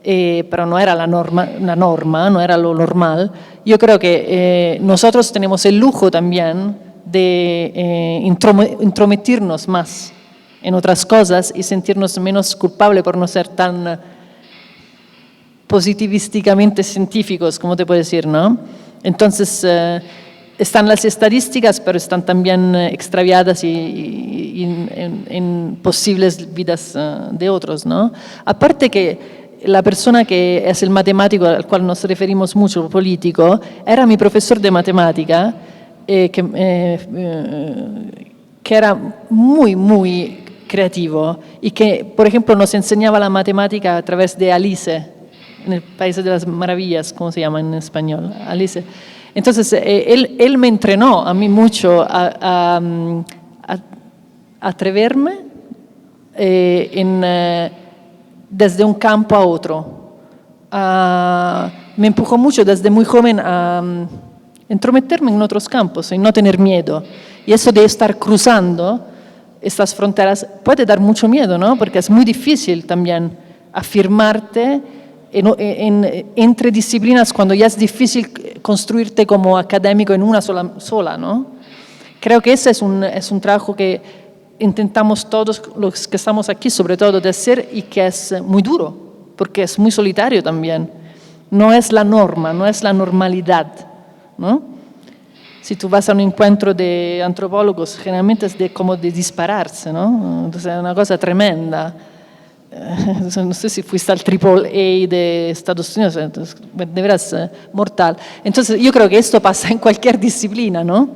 S4: pero no era una norma, no era lo normal. Yo creo que nosotros tenemos el lujo también de intrometernos más en otras cosas y sentirnos menos culpables por no ser tan positivísticamente científicos, como te puedo decir, ¿no? Entonces, están las estadísticas, pero están también extraviadas y en posibles vidas de otros, ¿no? Aparte que la persona que es el matemático al cual nos referimos mucho, político, era mi profesor de matemática, que era muy, muy creativo y que, por ejemplo, nos enseñaba la matemática a través de Alice, en el País de las Maravillas, ¿cómo se llama en español? Alice. Entonces, él me entrenó a mí mucho a atreverme desde un campo a otro. Me empujó mucho desde muy joven a entrometerme en otros campos y no tener miedo. Y eso de estar cruzando estas fronteras puede dar mucho miedo, ¿no? Porque es muy difícil también afirmarte entre disciplinas cuando ya es difícil construirte como académico en una sola, ¿no? Creo que ese es un trabajo que intentamos todos los que estamos aquí, sobre todo, de hacer y que es muy duro, porque es muy solitario también. No es la norma, no es la normalidad, ¿no? Si tú vas a un encuentro de antropólogos, generalmente es como de dispararse, ¿no? Entonces es una cosa tremenda. No sé si fuiste al AAA de Estados Unidos, entonces, de veras mortal. Entonces yo creo que esto pasa en cualquier disciplina, ¿no?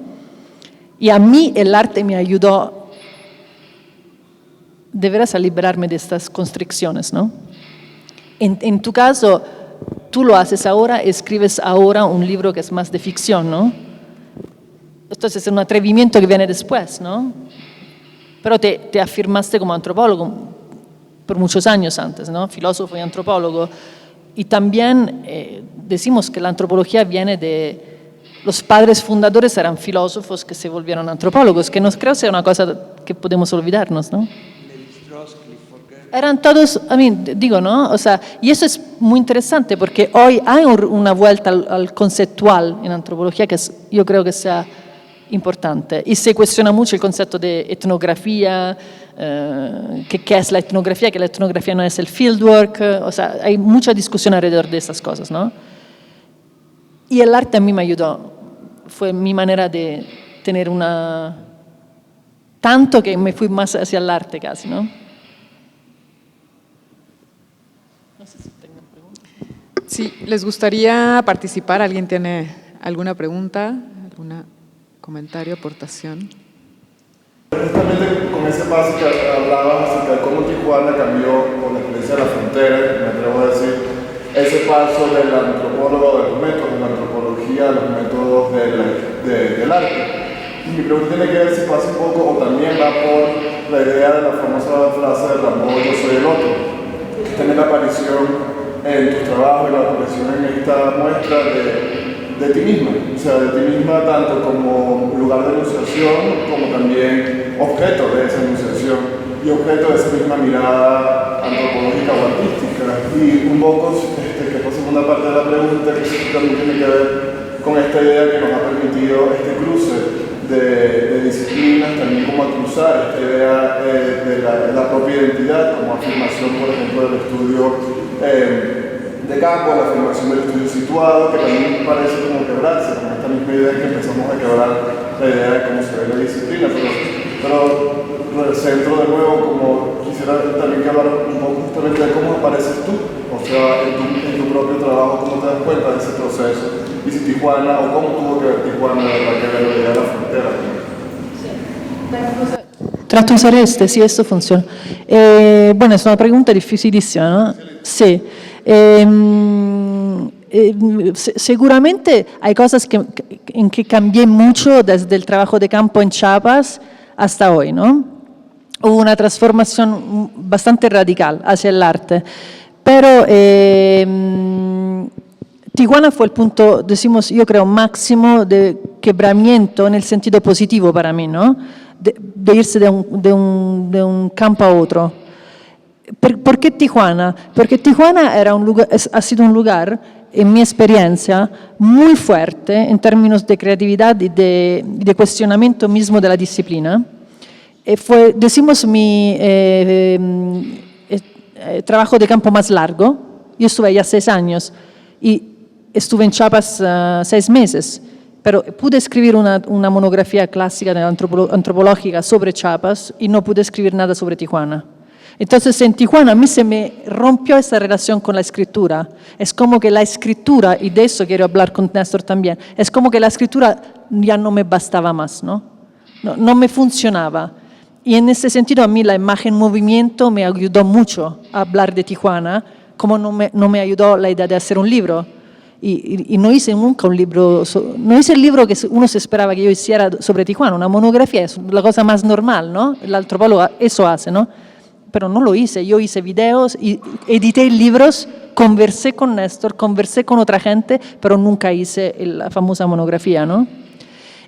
S4: Y a mí el arte me ayudó de veras a liberarme de estas constricciones, ¿no? En tu caso, tú lo haces ahora, escribes ahora un libro que es más de ficción, ¿no? Entonces es un atrevimiento que viene después, ¿no? Pero te afirmaste como antropólogo por muchos años antes, ¿no? Filósofo y antropólogo. Y también decimos que la antropología viene de... Los padres fundadores eran filósofos que se volvieron antropólogos, que no creo sea una cosa que podemos olvidarnos, ¿no? Eran todos, digo, ¿no? O sea, y eso es muy interesante porque hoy hay una vuelta al conceptual en antropología que yo creo que sea importante. Y se cuestiona mucho el concepto de etnografía, ¿qué es la etnografía? Que la etnografía no es el fieldwork, o sea, hay mucha discusión alrededor de esas cosas, ¿no? Y el arte a mí me ayudó, fue mi manera de tener tanto que me fui más hacia el arte casi, ¿no? No sé si tengo preguntas.
S2: Sí, ¿les gustaría participar? ¿Alguien tiene alguna pregunta, algún comentario, aportación?
S6: Justamente con ese paso que hablabas acerca de cómo Tijuana cambió con la experiencia de la frontera, me atrevo a decir, ese paso del antropólogo, de los métodos de la antropología a los métodos del arte. Y mi pregunta tiene que ver si pasa un poco o también va por la idea de la famosa frase de Rambo, yo soy el otro, que tiene la aparición en tus trabajos y la aparición en esta muestra de ti misma, o sea, de ti misma tanto como lugar de enunciación como también objeto de esa enunciación y objeto de esa misma mirada antropológica o artística. Y un poco, que es la segunda parte de la pregunta, que también tiene que ver con esta idea que nos ha permitido este cruce de disciplinas, también como a cruzar esta idea de la propia identidad como afirmación, por ejemplo, del estudio de campo, la afirmación del estudio situado, que también parece como quebrarse con esta misma idea que empezamos a quebrar la idea de cómo se ve la disciplina, pero centro de nuevo, como quisiera también que hablar un poco justamente de cómo apareces tú, o sea, en tu propio trabajo, cómo te das cuenta de ese proceso, y si Tijuana, o cómo tuvo que ver Tijuana para que ver la idea de la frontera.
S4: Trato de usar si esto funciona. Bueno, es una pregunta dificilísima, ¿no? Sí. Seguramente hay cosas en que cambié mucho desde el trabajo de campo en Chiapas hasta hoy, ¿no? Hubo una transformación bastante radical hacia el arte, pero Tijuana fue el punto, decimos, yo creo, máximo de quebramiento en el sentido positivo para mí, ¿no? De irse de un campo a otro. ¿Por qué Tijuana? Porque Tijuana ha sido un lugar, en mi experiencia, muy fuerte en términos de creatividad y de cuestionamiento mismo de la disciplina. Fue, decimos, mi trabajo de campo más largo. Yo estuve allá 6 años y estuve en Chiapas 6 meses, pero pude escribir una monografía clásica antropológica sobre Chiapas y no pude escribir nada sobre Tijuana. Entonces en Tijuana a mí se me rompió esa relación con la escritura. Es como que la escritura, y de eso quiero hablar con Néstor también, es como que la escritura ya no me bastaba más, ¿no? no me funcionaba. Y en ese sentido a mí la imagen movimiento me ayudó mucho a hablar de Tijuana, como no me ayudó la idea de hacer un libro. Y no hice nunca un libro, no hice el libro que uno se esperaba que yo hiciera sobre Tijuana, una monografía, es la cosa más normal, ¿no? El antropólogo eso hace, ¿no? Pero no lo hice, yo hice videos, y edité libros, conversé con Néstor, conversé con otra gente, pero nunca hice la famosa monografía, ¿no?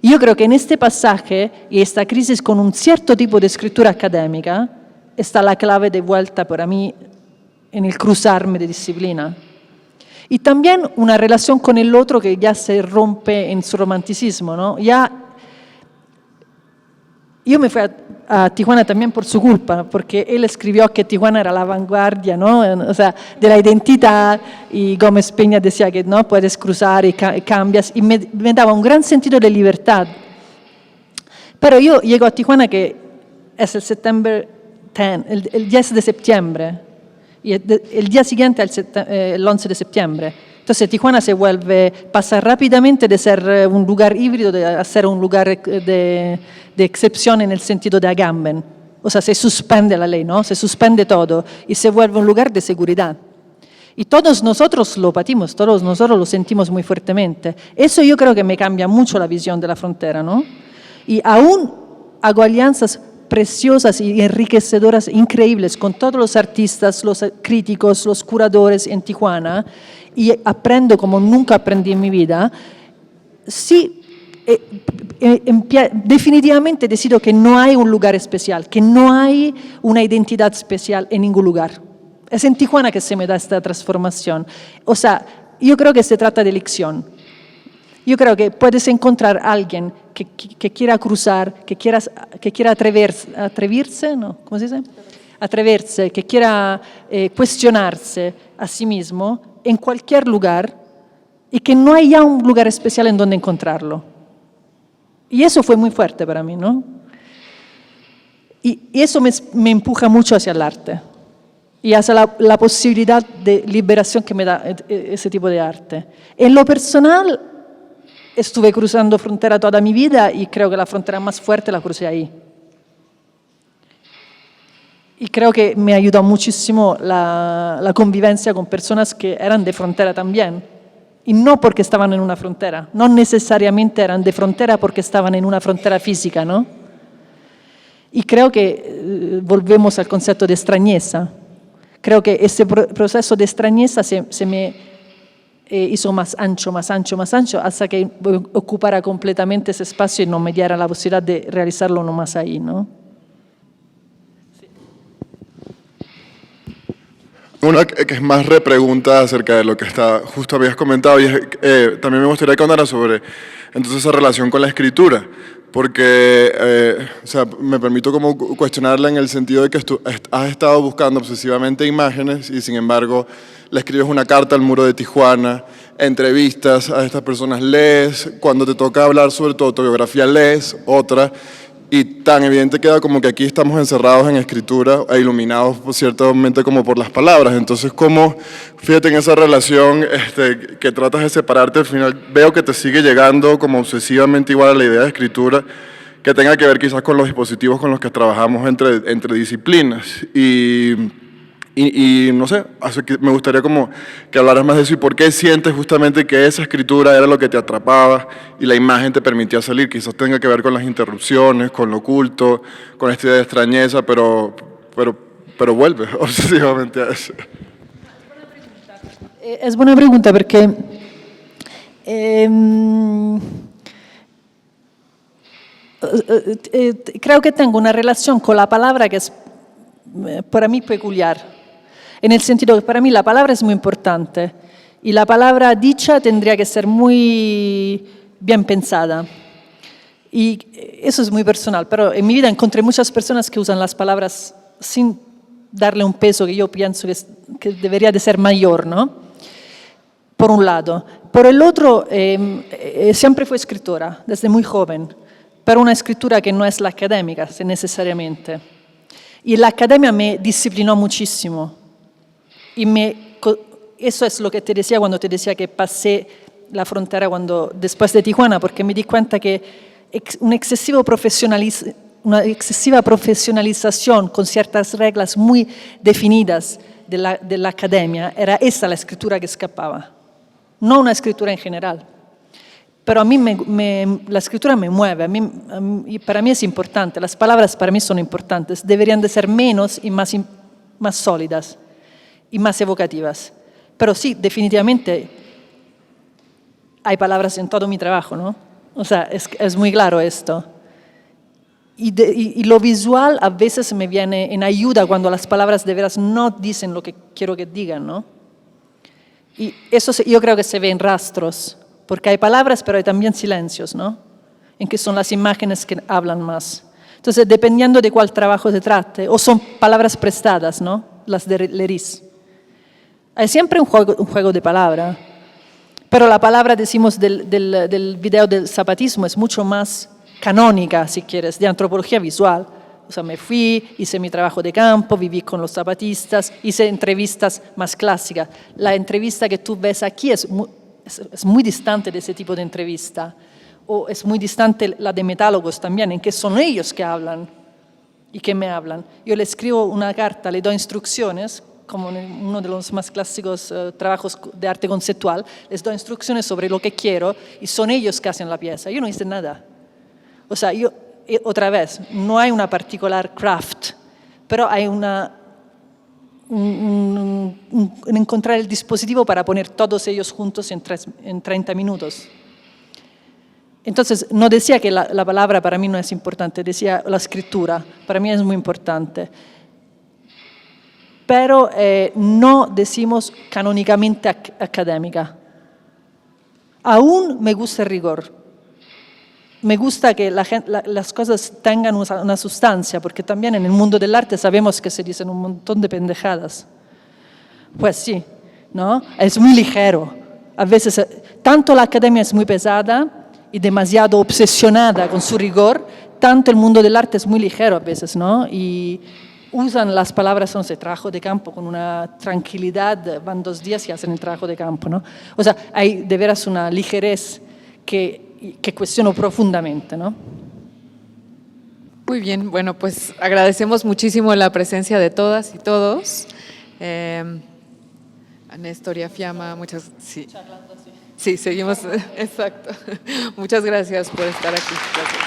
S4: Y yo creo que en este pasaje y esta crisis con un cierto tipo de escritura académica está la clave de vuelta para mí en el cruzarme de disciplina. Y también una relación con el otro que ya se rompe en su romanticismo, ¿no? Ya, yo me fui a Tijuana también por su culpa, porque él escribió que Tijuana era la vanguardia, ¿no? O sea, de la identidad, y Gómez Peña decía que no puedes cruzar y cambias, y me daba un gran sentido de libertad. Pero yo llego a Tijuana, que es el 10 de septiembre, y el día siguiente el 11 de septiembre. Entonces Tijuana pasa rápidamente de ser un lugar híbrido a ser un lugar de excepción en el sentido de Agamben. O sea, se suspende la ley, ¿no? Se suspende todo y se vuelve un lugar de seguridad. Y todos nosotros lo patimos, todos nosotros lo sentimos muy fuertemente. Eso yo creo que me cambia mucho la visión de la frontera, ¿no? Y aún hago alianzas preciosas y enriquecedoras, increíbles, con todos los artistas, los críticos, los curadores en Tijuana, y aprendo como nunca aprendí en mi vida. Sí, definitivamente decido que no hay un lugar especial, que no hay una identidad especial en ningún lugar. Es en Tijuana que se me da esta transformación. O sea, yo creo que se trata de elección. Yo creo que puedes encontrar a alguien que quiera cruzar, que quiera atreverse, ¿no? ¿Cómo se dice? Atreverse, que quiera cuestionarse a sí mismo en cualquier lugar, y que no haya un lugar especial en donde encontrarlo. Y eso fue muy fuerte para mí, ¿no? Y eso me empuja mucho hacia el arte y hacia la posibilidad de liberación que me da ese tipo de arte. En lo personal, estuve cruzando frontera toda mi vida y creo que la frontera más fuerte la crucé ahí. Y creo que me ayudó muchísimo la convivencia con personas que eran de frontera también. Y no porque estaban en una frontera, no necesariamente eran de frontera porque estaban en una frontera física, ¿no? Y creo que volvemos al concepto de extrañeza. Creo que ese proceso de extrañeza se me hizo más ancho, hasta que ocupara completamente ese espacio y no me diera la posibilidad de realizarlo nomás ahí, ¿no?
S6: Una que es más repregunta acerca de lo que justo habías comentado, y también me gustaría que hablara sobre entonces esa relación con la escritura, porque o sea, me permito como cuestionarla en el sentido de que has estado buscando obsesivamente imágenes y sin embargo le escribes una carta al muro de Tijuana, entrevistas a estas personas, lees, cuando te toca hablar sobre tu autobiografía lees otra, y tan evidente queda como que aquí estamos encerrados en escritura e iluminados ciertamente como por las palabras. Entonces, como, fíjate en esa relación que tratas de separarte, al final veo que te sigue llegando como obsesivamente igual a la idea de escritura, que tenga que ver quizás con los dispositivos con los que trabajamos entre disciplinas. Y no sé, así que me gustaría como que hablaras más de eso y por qué sientes justamente que esa escritura era lo que te atrapaba y la imagen te permitía salir. Quizás tenga que ver con las interrupciones, con lo oculto, con esta idea de extrañeza, pero vuelve obsesivamente a eso.
S4: Es buena pregunta porque creo que tengo una relación con la palabra que es para mí peculiar. En el sentido que para mí la palabra es muy importante y la palabra dicha tendría que ser muy bien pensada. Y eso es muy personal, pero en mi vida encontré muchas personas que usan las palabras sin darle un peso que yo pienso que debería de ser mayor, ¿no? Por un lado. Por el otro, siempre fui escritora, desde muy joven, pero una escritura que no es la académica necesariamente. Y la academia me disciplinó muchísimo. Y eso es lo que te decía cuando te decía que pasé la frontera después de Tijuana, porque me di cuenta que una excesiva profesionalización con ciertas reglas muy definidas de la academia, era esa la escritura que escapaba, no una escritura en general. Pero a mí la escritura me mueve, para mí es importante, las palabras para mí son importantes, deberían de ser menos y más sólidas y más evocativas. Pero sí, definitivamente hay palabras en todo mi trabajo, ¿no? O sea, es muy claro esto. Y lo visual a veces me viene en ayuda cuando las palabras de veras no dicen lo que quiero que digan, ¿no? Y eso yo creo que se ve en rastros, porque hay palabras, pero hay también silencios, ¿no? En que son las imágenes que hablan más. Entonces, dependiendo de cuál trabajo se trate, o son palabras prestadas, ¿no? Las de Leris. Hay siempre un juego de palabra, pero la palabra, decimos, del video del zapatismo es mucho más canónica, si quieres, de antropología visual. O sea, me fui, hice mi trabajo de campo, viví con los zapatistas, hice entrevistas más clásicas. La entrevista que tú ves aquí es muy distante de ese tipo de entrevista. O es muy distante la de metálogos también, en que son ellos que hablan y que me hablan. Yo le escribo una carta, le doy instrucciones, como en uno de los más clásicos trabajos de arte conceptual, les doy instrucciones sobre lo que quiero y son ellos que hacen la pieza. Yo no hice nada. O sea, otra vez, no hay una particular craft, pero hay encontrar el dispositivo para poner todos ellos juntos en 30 minutos. Entonces, no decía que la palabra para mí no es importante, decía la escritura, para mí es muy importante. Pero no decimos canónicamente académica. Aún me gusta el rigor. Me gusta que las cosas tengan una sustancia, porque también en el mundo del arte sabemos que se dicen un montón de pendejadas. Pues sí, ¿no? Es muy ligero. A veces, tanto la academia es muy pesada y demasiado obsesionada con su rigor, tanto el mundo del arte es muy ligero a veces, ¿no? Y usan las palabras, no sé, trabajo de campo con una tranquilidad, van 2 días y hacen el trabajo de campo, ¿no? O sea, hay de veras una ligerez que cuestiono profundamente, ¿no?
S2: Muy bien, bueno, pues agradecemos muchísimo la presencia de todas y todos. A Néstor y a Fiamma, sí, seguimos, exacto. Muchas gracias por estar aquí. Gracias.